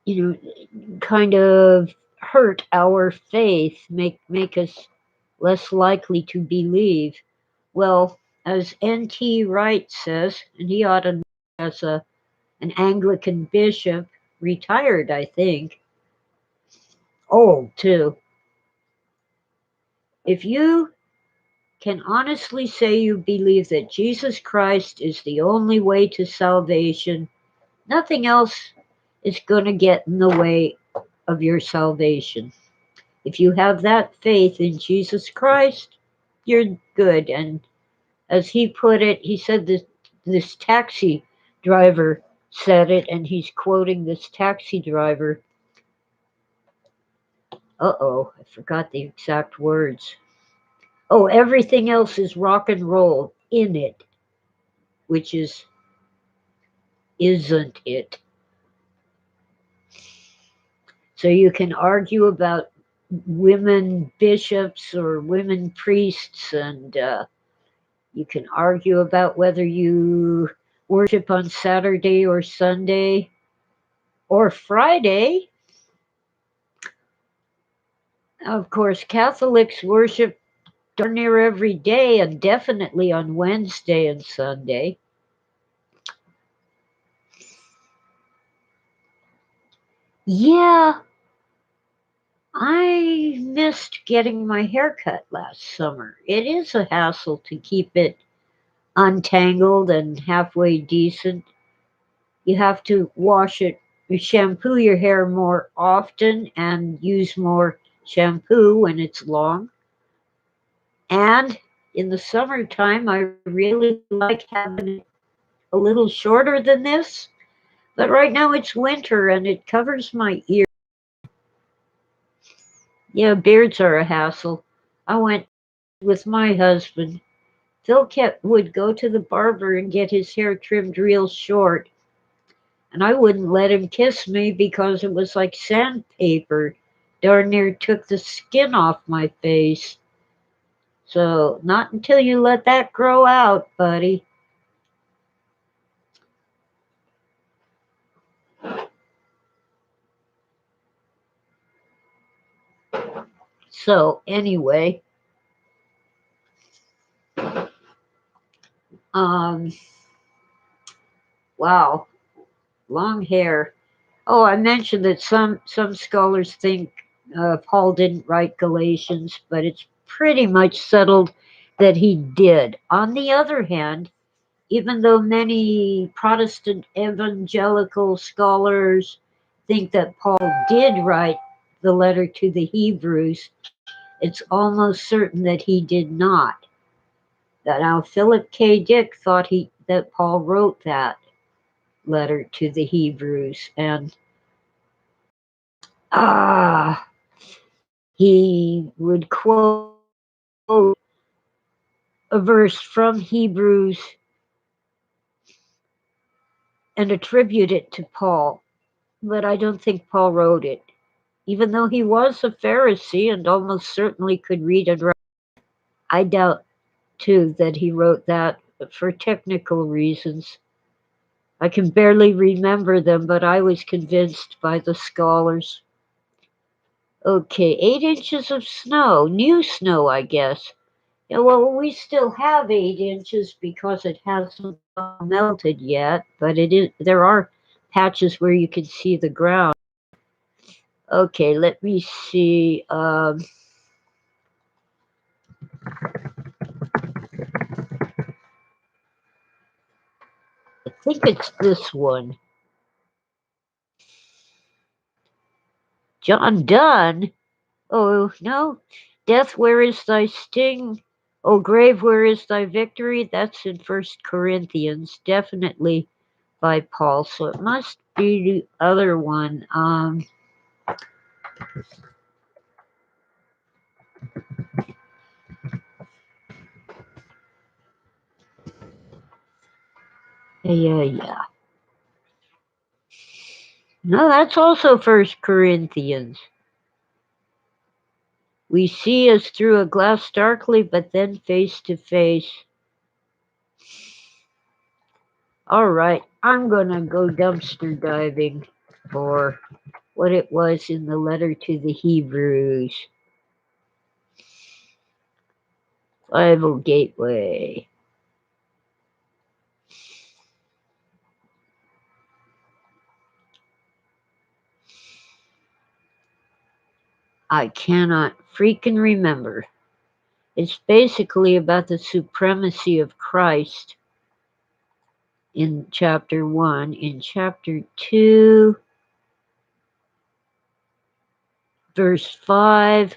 you kind of hurt our faith, make us less likely to believe. Well, as N.T. Wright says, and he ought to know as an Anglican bishop, retired, I think, old too. If you can honestly say you believe that Jesus Christ is the only way to salvation, nothing else is going to get in the way of your salvation. If you have that faith in Jesus Christ, you're good. And as he put it, he said this taxi driver said it, and he's quoting this taxi driver. I forgot the exact words. Oh, everything else is rock and roll in it, which isn't it. So you can argue about women bishops or women priests, and you can argue about whether you worship on Saturday or Sunday or Friday. Of course, Catholics worship darn near every day and definitely on Wednesday and Sunday. Yeah, I missed getting my hair cut last summer. It is a hassle to keep it untangled and halfway decent. You have to wash it, you shampoo your hair more often and use more shampoo when it's long. And in the summertime, I really like having it a little shorter than this. But right now it's winter and it covers my ear. Yeah, beards are a hassle. I went with my husband. Phil would go to the barber and get his hair trimmed real short, and I wouldn't let him kiss me because it was like sandpaper. Darn near took the skin off my face. So, not until you let that grow out, buddy. So, anyway, um, wow, long hair. Oh, I mentioned that some scholars think Paul didn't write Galatians, but it's pretty much settled that he did. On the other hand, even though many Protestant evangelical scholars think that Paul did write the letter to the Hebrews, it's almost certain that he did not. Now, Philip K. Dick thought that Paul wrote that letter to the Hebrews, and ah, he would quote a verse from Hebrews and attribute it to Paul, but I don't think Paul wrote it. Even though he was a Pharisee and almost certainly could read and write, I doubt too that he wrote that for technical reasons. I can barely remember them, but I was convinced by the scholars. Okay, 8 inches of snow, new snow, I guess. Yeah, well, we still have 8 inches because it hasn't melted yet, but it is. There are patches where you can see the ground. Okay, let me see. think it's this one. John Donne. Oh, no. Death, where is thy sting? O grave, where is thy victory? That's in First Corinthians, definitely by Paul. So it must be the other one. Yeah. No, that's also First Corinthians. We see as through a glass darkly, but then face to face. All right, I'm gonna go dumpster diving for what it was in the letter to the Hebrews. Bible Gateway. I cannot freaking remember. It's basically about the supremacy of Christ in chapter 1. In chapter 2, verse 5.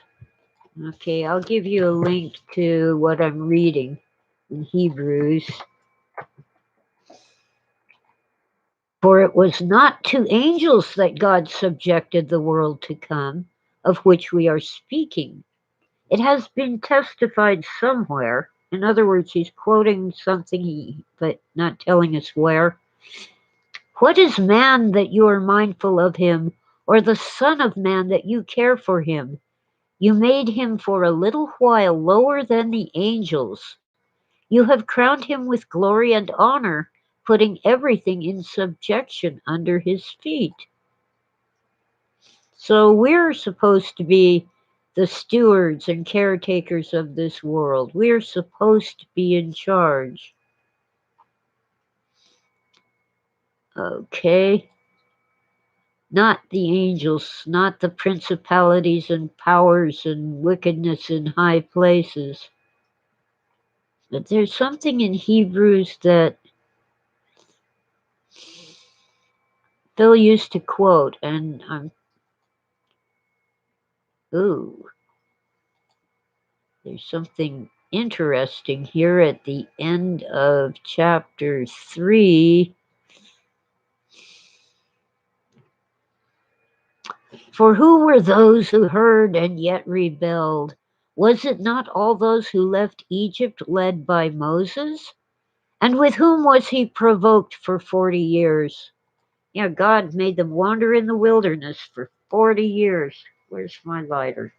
Okay, I'll give you a link to what I'm reading in Hebrews. For it was not to angels that God subjected the world to come, of which we are speaking. It has been testified somewhere. In other words, he's quoting something, but not telling us where. What is man that you are mindful of him, or the Son of Man that you care for him? You made him for a little while lower than the angels. You have crowned him with glory and honor, putting everything in subjection under his feet. So we're supposed to be the stewards and caretakers of this world. We're supposed to be in charge. Okay? Not the angels, not the principalities and powers and wickedness in high places. But there's something in Hebrews that Phil used to quote, and ooh, there's something interesting here at the end of chapter 3. For who were those who heard and yet rebelled? Was it not all those who left Egypt led by Moses? And with whom was he provoked for 40 years? Yeah, God made them wander in the wilderness for 40 years. Where's my lighter?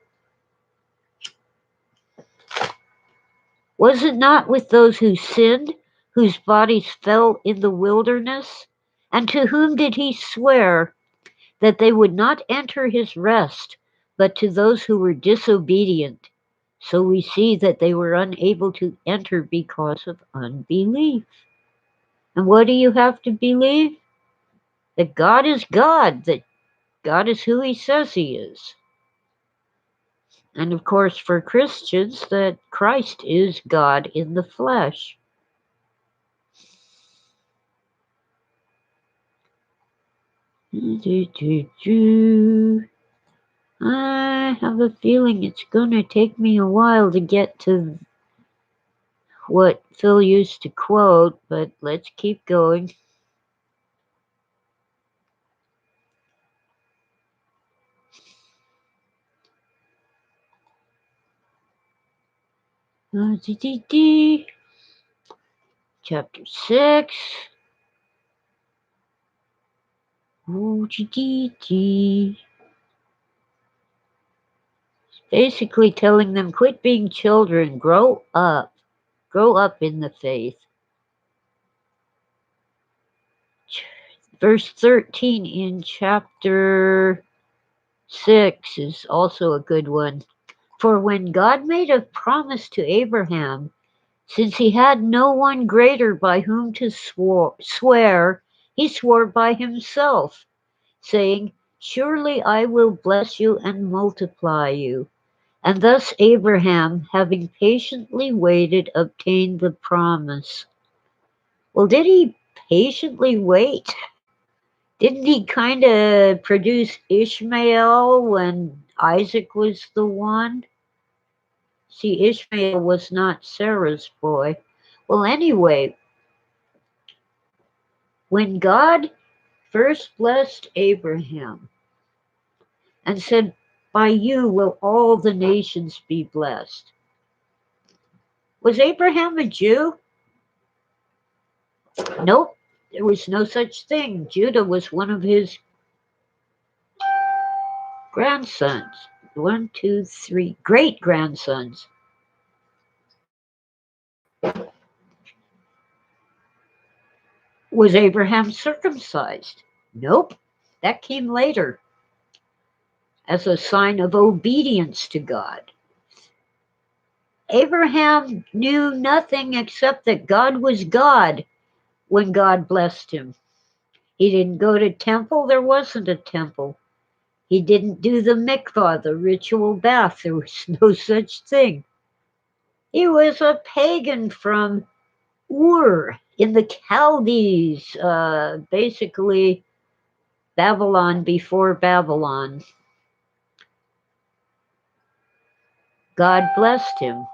Was it not with those who sinned, whose bodies fell in the wilderness? And to whom did he swear that they would not enter his rest, but to those who were disobedient? So we see that they were unable to enter because of unbelief. And what do you have to believe? That God is God, that God is who he says he is. And of course, for Christians, that Christ is God in the flesh. I have a feeling it's going to take me a while to get to what Phil used to quote, but let's keep going. Chapter 6. Basically telling them, quit being children, grow up in the faith. Verse 13 in chapter 6 is also a good one. For when God made a promise to Abraham, since he had no one greater by whom to swear, he swore by himself, saying, surely I will bless you and multiply you. And thus Abraham, having patiently waited, obtained the promise. Well, did he patiently wait? Didn't he kind of produce Ishmael when Isaac was the one? See, Ishmael was not Sarah's boy. Well, anyway, when God first blessed Abraham and said, "By you will all the nations be blessed," was Abraham a Jew? Nope, there was no such thing. Judah was one of his grandsons. One, two, three, great grandsons. Was Abraham circumcised? Nope, that came later as a sign of obedience to God. Abraham knew nothing except that God was God when God blessed him. He didn't go to temple, there wasn't a temple. He didn't do the mikvah, the ritual bath, there was no such thing. He was a pagan from Ur in the Chaldees, basically Babylon before Babylon. God blessed him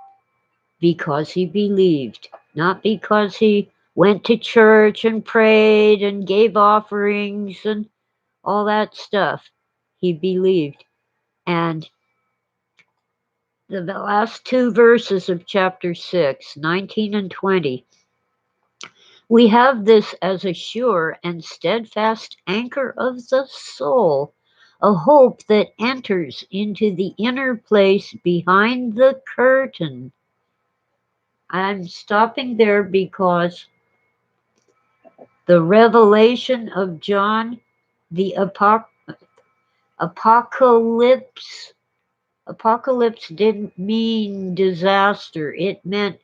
because he believed, not because he went to church and prayed and gave offerings and all that stuff. He believed. And the last two verses of chapter 6, 19 and 20, we have this as a sure and steadfast anchor of the soul, a hope that enters into the inner place behind the curtain. I'm stopping there because the revelation of John, the apocalypse, apocalypse didn't mean disaster. It meant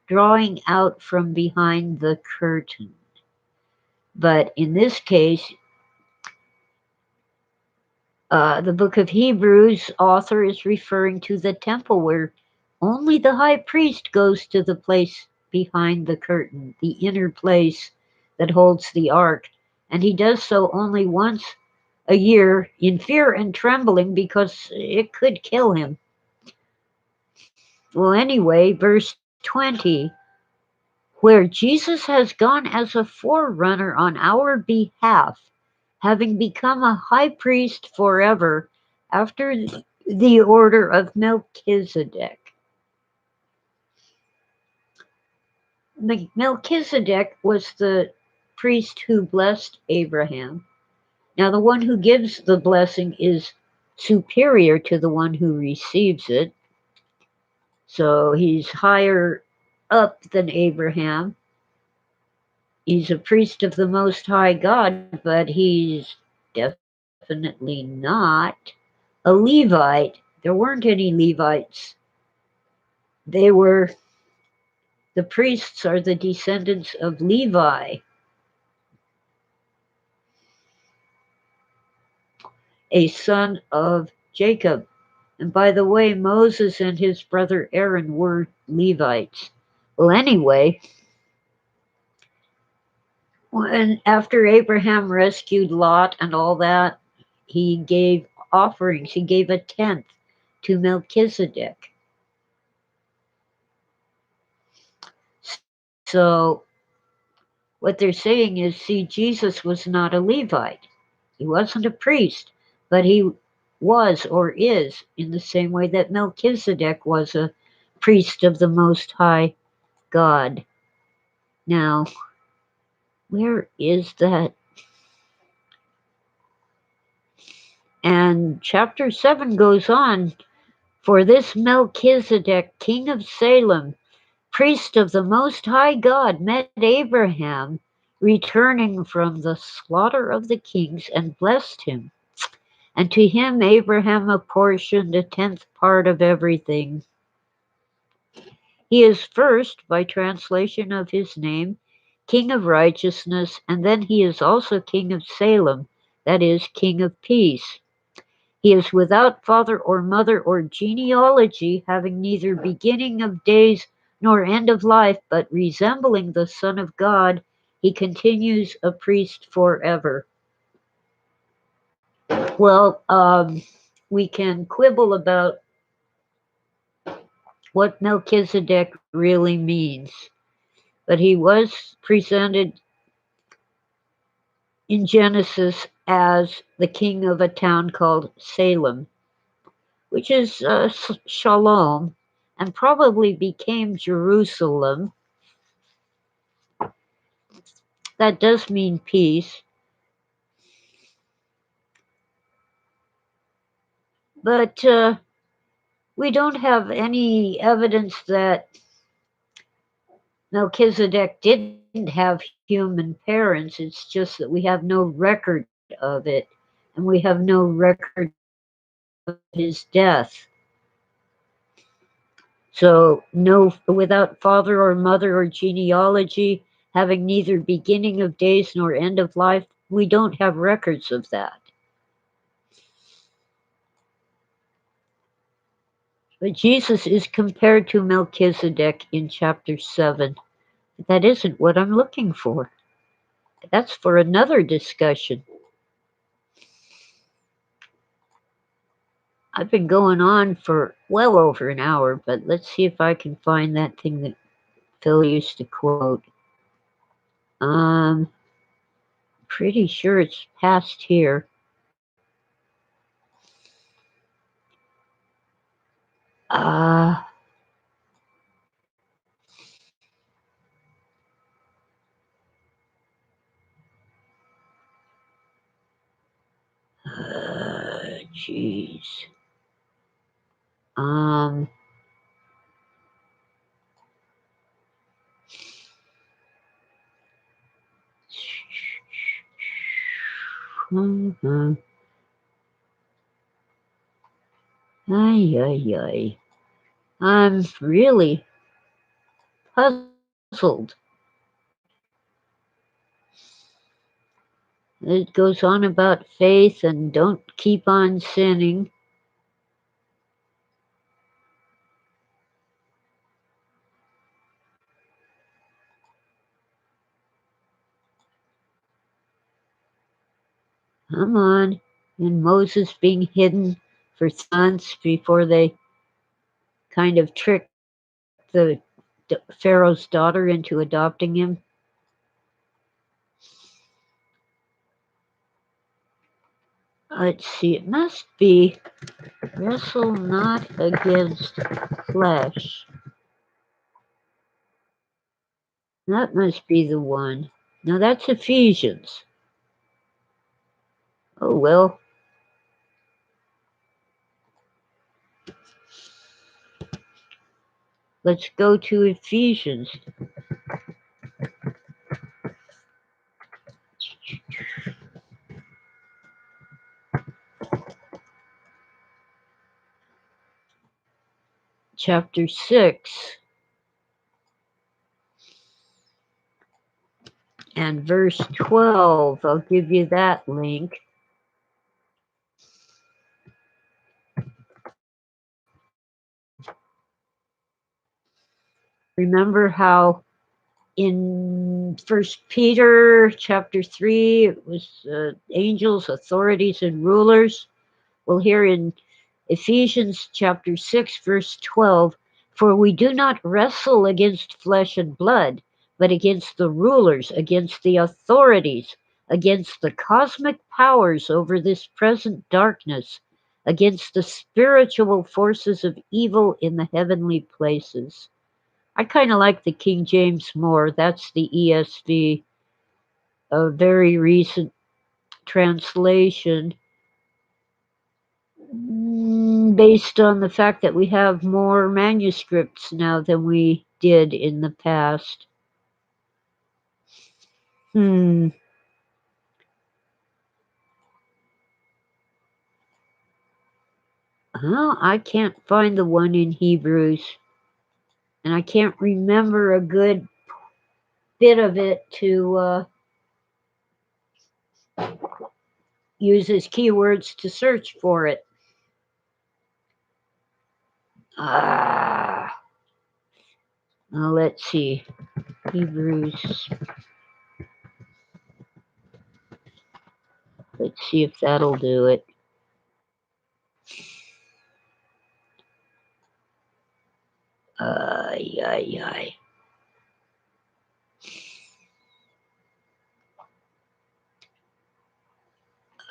drawing out from behind the curtain. But in this case, the book of Hebrews author is referring to the temple where only the high priest goes to the place behind the curtain, the inner place that holds the ark. And he does so only once a year in fear and trembling because it could kill him. Well, anyway, verse 20, where Jesus has gone as a forerunner on our behalf, having become a high priest forever after the order of Melchizedek. Melchizedek was the priest who blessed Abraham. Now, the one who gives the blessing is superior to the one who receives it. So he's higher up than Abraham. He's a priest of the Most High God, but he's definitely not a Levite. There weren't any Levites. They were, the priests are the descendants of Levi, a son of Jacob. And by the way, Moses and his brother Aaron were Levites. Well, anyway, when after Abraham rescued Lot and all that, he gave offerings. He gave a tenth to Melchizedek. So what they're saying is, see, Jesus was not a Levite. He wasn't a priest, but he was or is in the same way that Melchizedek was a priest of the Most High God. Now, where is that? And chapter 7 goes on, for this Melchizedek, king of Salem, priest of the Most High God, met Abraham returning from the slaughter of the kings and blessed him. And to him Abraham apportioned a tenth part of everything. He is first, by translation of his name, King of Righteousness, and then he is also King of Salem, that is, King of Peace. He is without father or mother or genealogy, having neither beginning of days nor end of life, but resembling the Son of God He continues a priest forever. Well, we can quibble about what Melchizedek really means, but he was presented in Genesis as the king of a town called Salem, which is Shalom, and probably became Jerusalem. That does mean peace, but we don't have any evidence that Melchizedek didn't have human parents. It's just that we have no record of it, and we have no record of his death. So, no, without father or mother or genealogy, having neither beginning of days nor end of life, we don't have records of that. But Jesus is compared to Melchizedek in chapter 7. But that isn't what I'm looking for. That's for another discussion. I've been going on for well over an hour, but let's see if I can find that thing that Phil used to quote. Pretty sure it's past here. Uh, Jeez. Um, mhm. Ay, ay, ay. I'm really puzzled. It goes on about faith and don't keep on sinning. Come on. And Moses being hidden for 3 months before they kind of tricked the Pharaoh's daughter into adopting him. Let's see, it must be wrestle not against flesh. That must be the one. Now that's Ephesians. Oh well. Let's go to Ephesians. Chapter 6 and verse 12. I'll give you that link. Remember how in First Peter chapter 3 it was angels, authorities, and rulers? Well, here in Ephesians chapter 6, verse 12, for we do not wrestle against flesh and blood, but against the rulers, against the authorities, against the cosmic powers over this present darkness, against the spiritual forces of evil in the heavenly places. I kind of like the King James more. That's the ESV, a very recent translation. Based on the fact that we have more manuscripts now than we did in the past. Hmm. Well, I can't find the one in Hebrews, and I can't remember a good bit of it to use as keywords to search for it. Now let's see. Hebrews Let's see if that'll do it. Ay.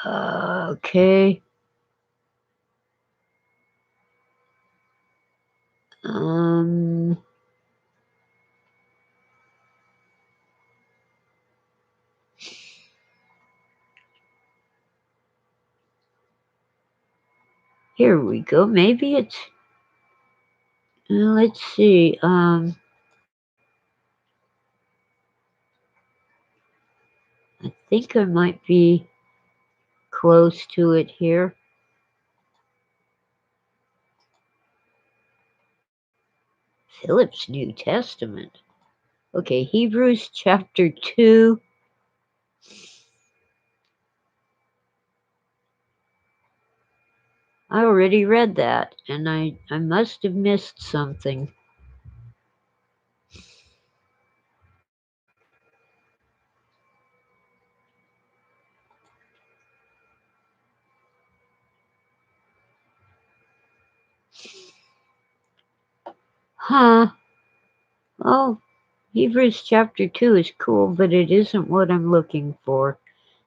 Okay. Um, Here we go. Maybe it's. Let's see. I think I might be close to it here. Philip's New Testament. Okay, Hebrews chapter 2. I already read that, and I must have missed something. Huh. Oh, Hebrews chapter 2 is cool, but it isn't what I'm looking for.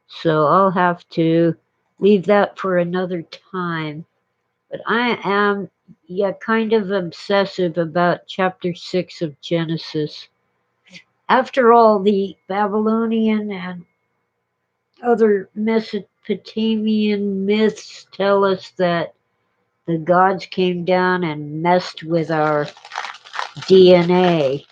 So I'll have to leave that for another time. But I am, yeah, kind of obsessive about chapter 6 of Genesis. After all, the Babylonian and other Mesopotamian myths tell us that the gods came down and messed with our DNA.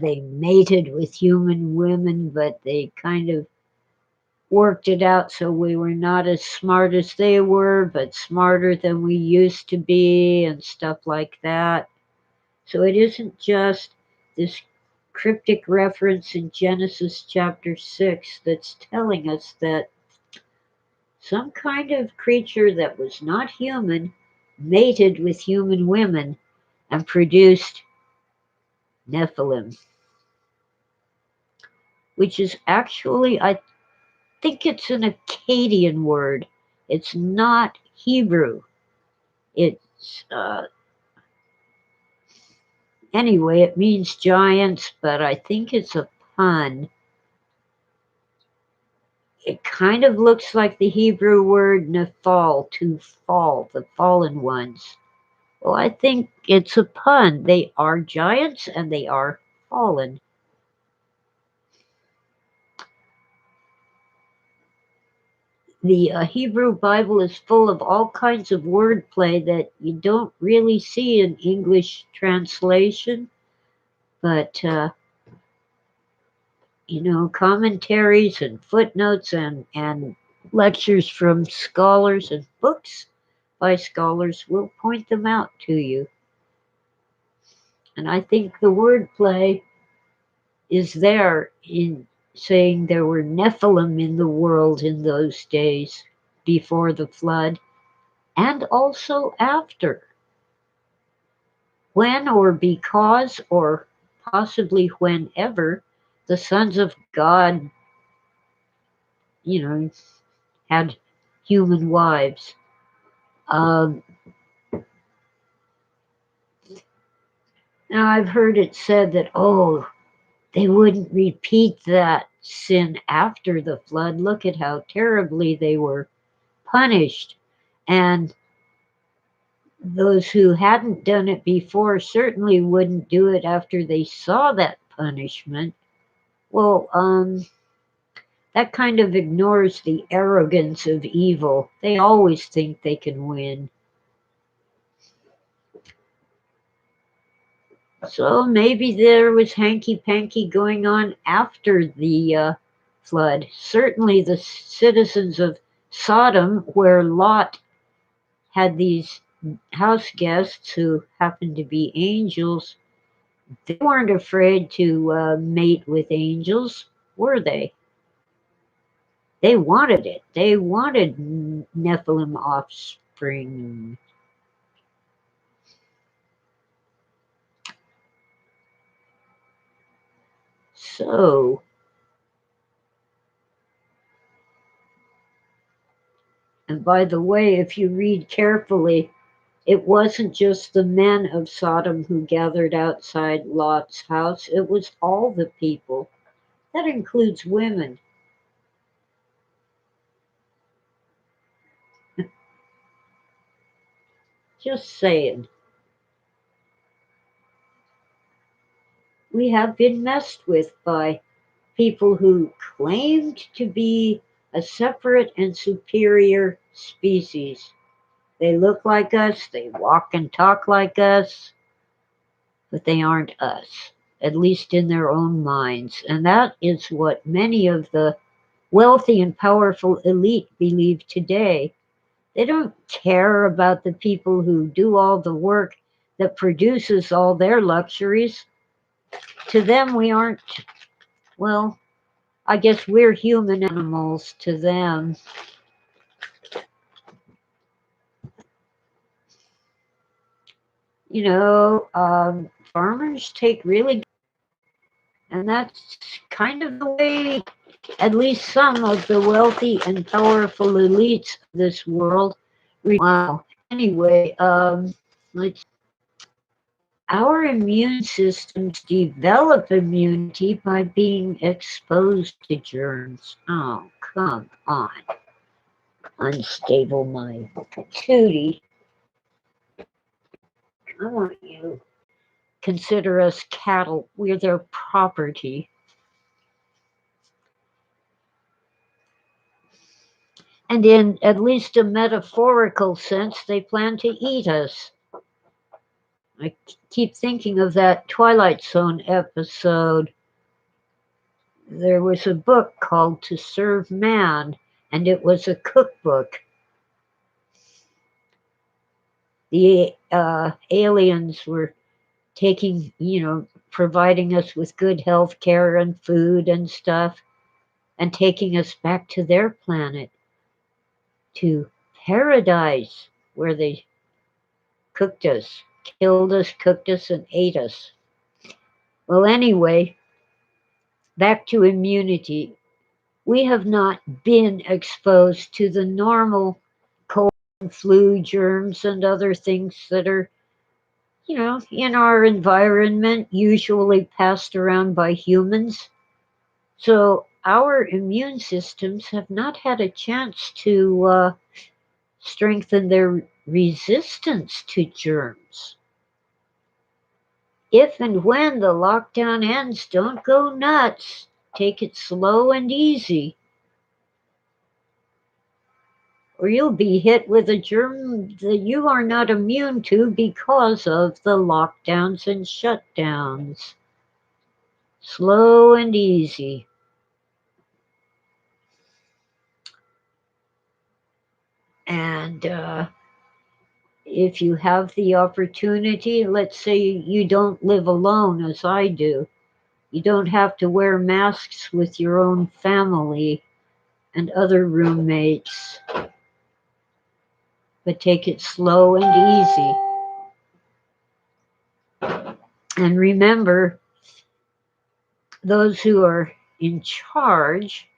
They mated with human women, but they kind of worked it out so we were not as smart as they were, but smarter than we used to be, and stuff like that. So it isn't just this cryptic reference in Genesis chapter 6 that's telling us that some kind of creature that was not human mated with human women and produced Nephilim, which is actually, I think it's an Akkadian word. It's not Hebrew. It's, anyway, it means giants, but I think it's a pun. It kind of looks like the Hebrew word nephal, to fall, the fallen ones. Well, I think it's a pun. They are giants and they are fallen. The Hebrew Bible is full of all kinds of wordplay that you don't really see in English translation, but commentaries and footnotes and lectures from scholars and books by scholars will point them out to you. And I think the wordplay is there in saying there were Nephilim in the world in those days before the flood and also after. When or because or possibly whenever the sons of God, you know, had human wives. Um, Now I've heard it said that, oh, they wouldn't repeat that sin after the flood. Look at how terribly they were punished. And those who hadn't done it before certainly wouldn't do it after they saw that punishment. Well, that kind of ignores the arrogance of evil. They always think they can win. So maybe there was hanky panky going on after the flood. Certainly, the citizens of Sodom, where Lot had these house guests who happened to be angels, they weren't afraid to mate with angels, were they? They wanted it. They wanted Nephilim offspring. So, And by the way, if you read carefully, it wasn't just the men of Sodom who gathered outside Lot's house, it was all the people. That includes women. Just saying. We have been messed with by people who claimed to be a separate and superior species. They look like us, they walk and talk like us, but they aren't us, at least in their own minds. And that is what many of the wealthy and powerful elite believe today. They don't care about the people who do all the work that produces all their luxuries. To them, we aren't, well, I guess we're human animals to them. Farmers take really, and that's kind of the way at least some of the wealthy and powerful elites of this world. Wow. Anyway, let's our immune systems develop immunity by being exposed to germs. Oh, come on. Unstable mind. Tootie, I want you. Consider us cattle. We're their property. And in at least a metaphorical sense, they plan to eat us. I keep thinking of that Twilight Zone episode. There was a book called To Serve Man, and it was a cookbook. The aliens were providing us with good health care and food and stuff, and taking us back to their planet, to paradise, where they cooked us, killed us, cooked us, and ate us. Well, anyway, back to immunity. We have not been exposed to the normal cold and flu germs and other things that are, in our environment, usually passed around by humans. So our immune systems have not had a chance to strengthen their resistance to germs. If and when the lockdown ends, don't go nuts. Take it slow and easy, or you'll be hit with a germ that you are not immune to because of the lockdowns and shutdowns. Slow and easy. And if you have the opportunity, let's say you don't live alone as I do, you don't have to wear masks with your own family and other roommates, but take it slow and easy. And remember, those who are in charge,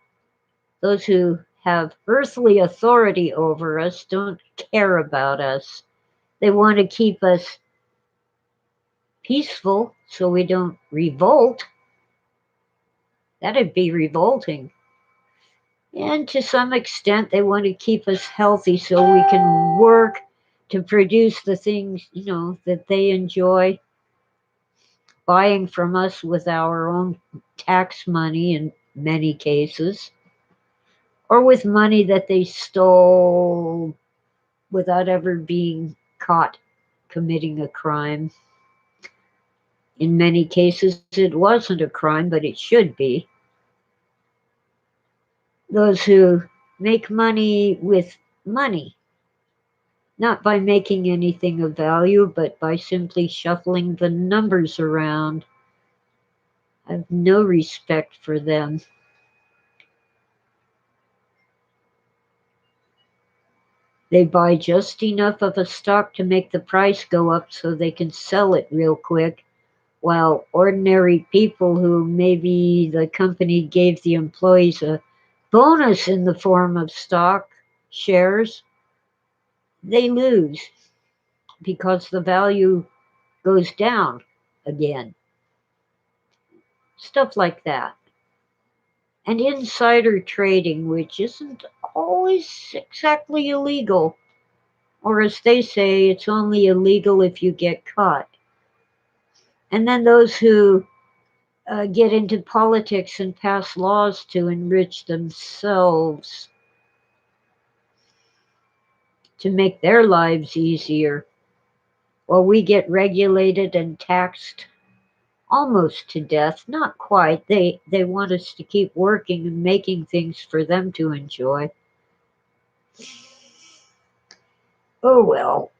those who have earthly authority over us, don't care about us. They want to keep us peaceful so we don't revolt. That'd be revolting. And to some extent, they want to keep us healthy so we can work to produce the things, that they enjoy buying from us with our own tax money in many cases, or with money that they stole without ever being caught committing a crime. In many cases, it wasn't a crime, but it should be. Those who make money with money, not by making anything of value, but by simply shuffling the numbers around. I have no respect for them. They buy just enough of a stock to make the price go up so they can sell it real quick, while ordinary people who maybe the company gave the employees a bonus in the form of stock shares, they lose because the value goes down again. Stuff like that. And insider trading, which isn't always exactly illegal, or as they say, it's only illegal if you get caught. And then those who get into politics and pass laws to enrich themselves, to make their lives easier, while we get regulated and taxed almost to death. Not quite. They want us to keep working and making things for them to enjoy. Oh well,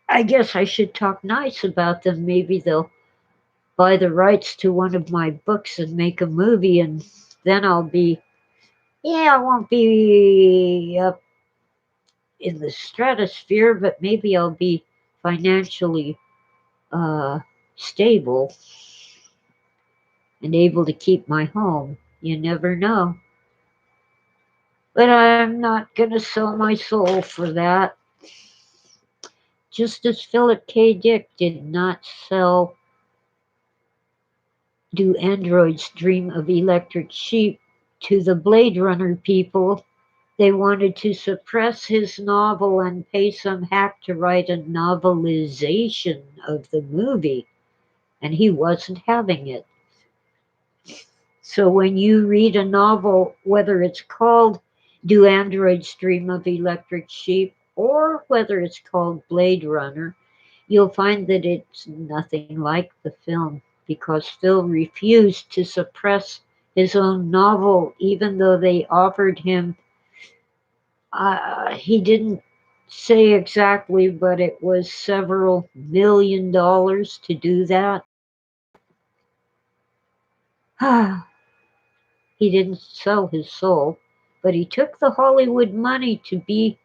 I guess I should talk nice about them. Maybe they'll buy the rights to one of my books and make a movie, and then I'll be, yeah, I won't be up in the stratosphere, but maybe I'll be financially uh, stable and able to keep my home. You never know. But I'm not going to sell my soul for that. Just as Philip K. Dick did not sell Do Androids Dream of Electric Sheep to the Blade Runner people. They wanted to suppress his novel and pay some hack to write a novelization of the movie, and he wasn't having it. So when you read a novel, whether it's called Do Androids Dream of Electric Sheep or whether it's called Blade Runner, you'll find that it's nothing like the film because Phil refused to suppress his own novel, even though they offered him, he didn't say exactly, but it was several $1 million to do that. He didn't sell his soul, but he took the Hollywood money to be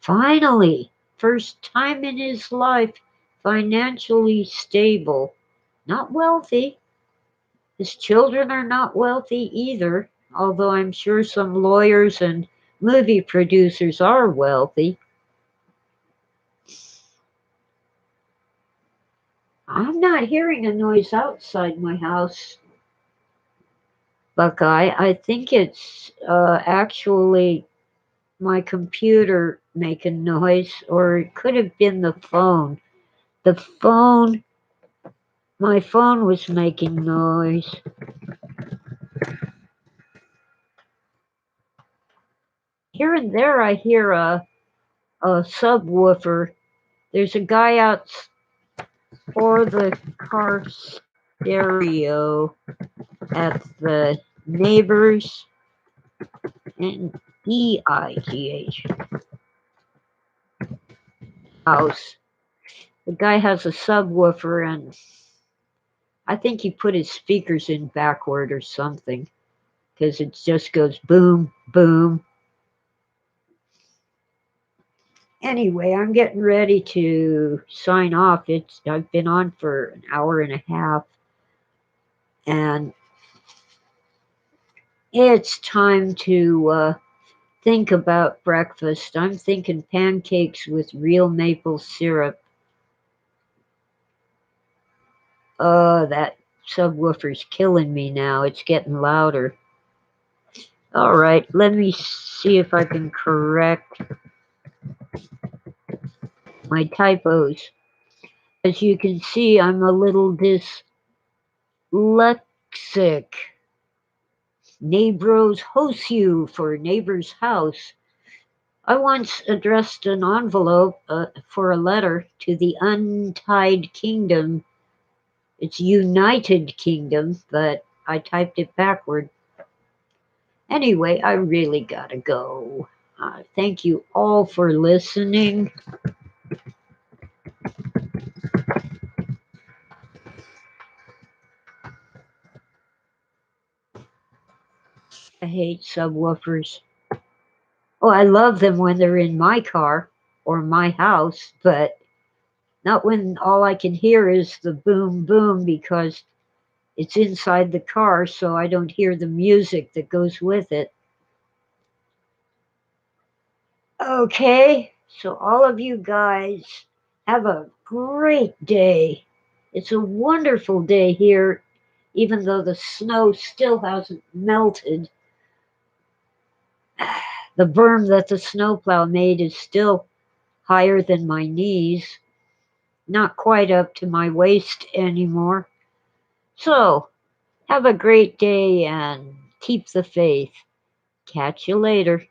finally, first time in his life, financially stable. Not wealthy. His children are not wealthy either, although I'm sure some lawyers and movie producers are wealthy. I'm not hearing a noise outside my house, Buckeye. I think it's actually my computer making noise, or it could have been the phone. The phone, my phone was making noise. Here and there, I hear a subwoofer. There's a guy out for the car stereo at the neighbor's and EIGH house. The guy has a subwoofer, and I think he put his speakers in backward or something because it just goes boom, boom. Anyway, I'm getting ready to sign off. I've been on for an hour and a half, and it's time to think about breakfast. I'm thinking pancakes with real maple syrup. That subwoofer's killing me now. It's getting louder. All right, let me see if I can correct my typos. As you can see, I'm a little dyslexic. Neighbors host you for neighbor's house. I once addressed an envelope for a letter to the Untied Kingdom. It's United Kingdom, but I typed it backward. Anyway, I really gotta go. Thank you all for listening. I hate subwoofers. Oh, I love them when they're in my car or my house, but not when all I can hear is the boom boom because it's inside the car, so I don't hear the music that goes with it. Okay, so all of you guys have a great day. It's a wonderful day here, even though the snow still hasn't melted. The berm that the snowplow made is still higher than my knees, not quite up to my waist anymore. So, have a great day and keep the faith. Catch you later.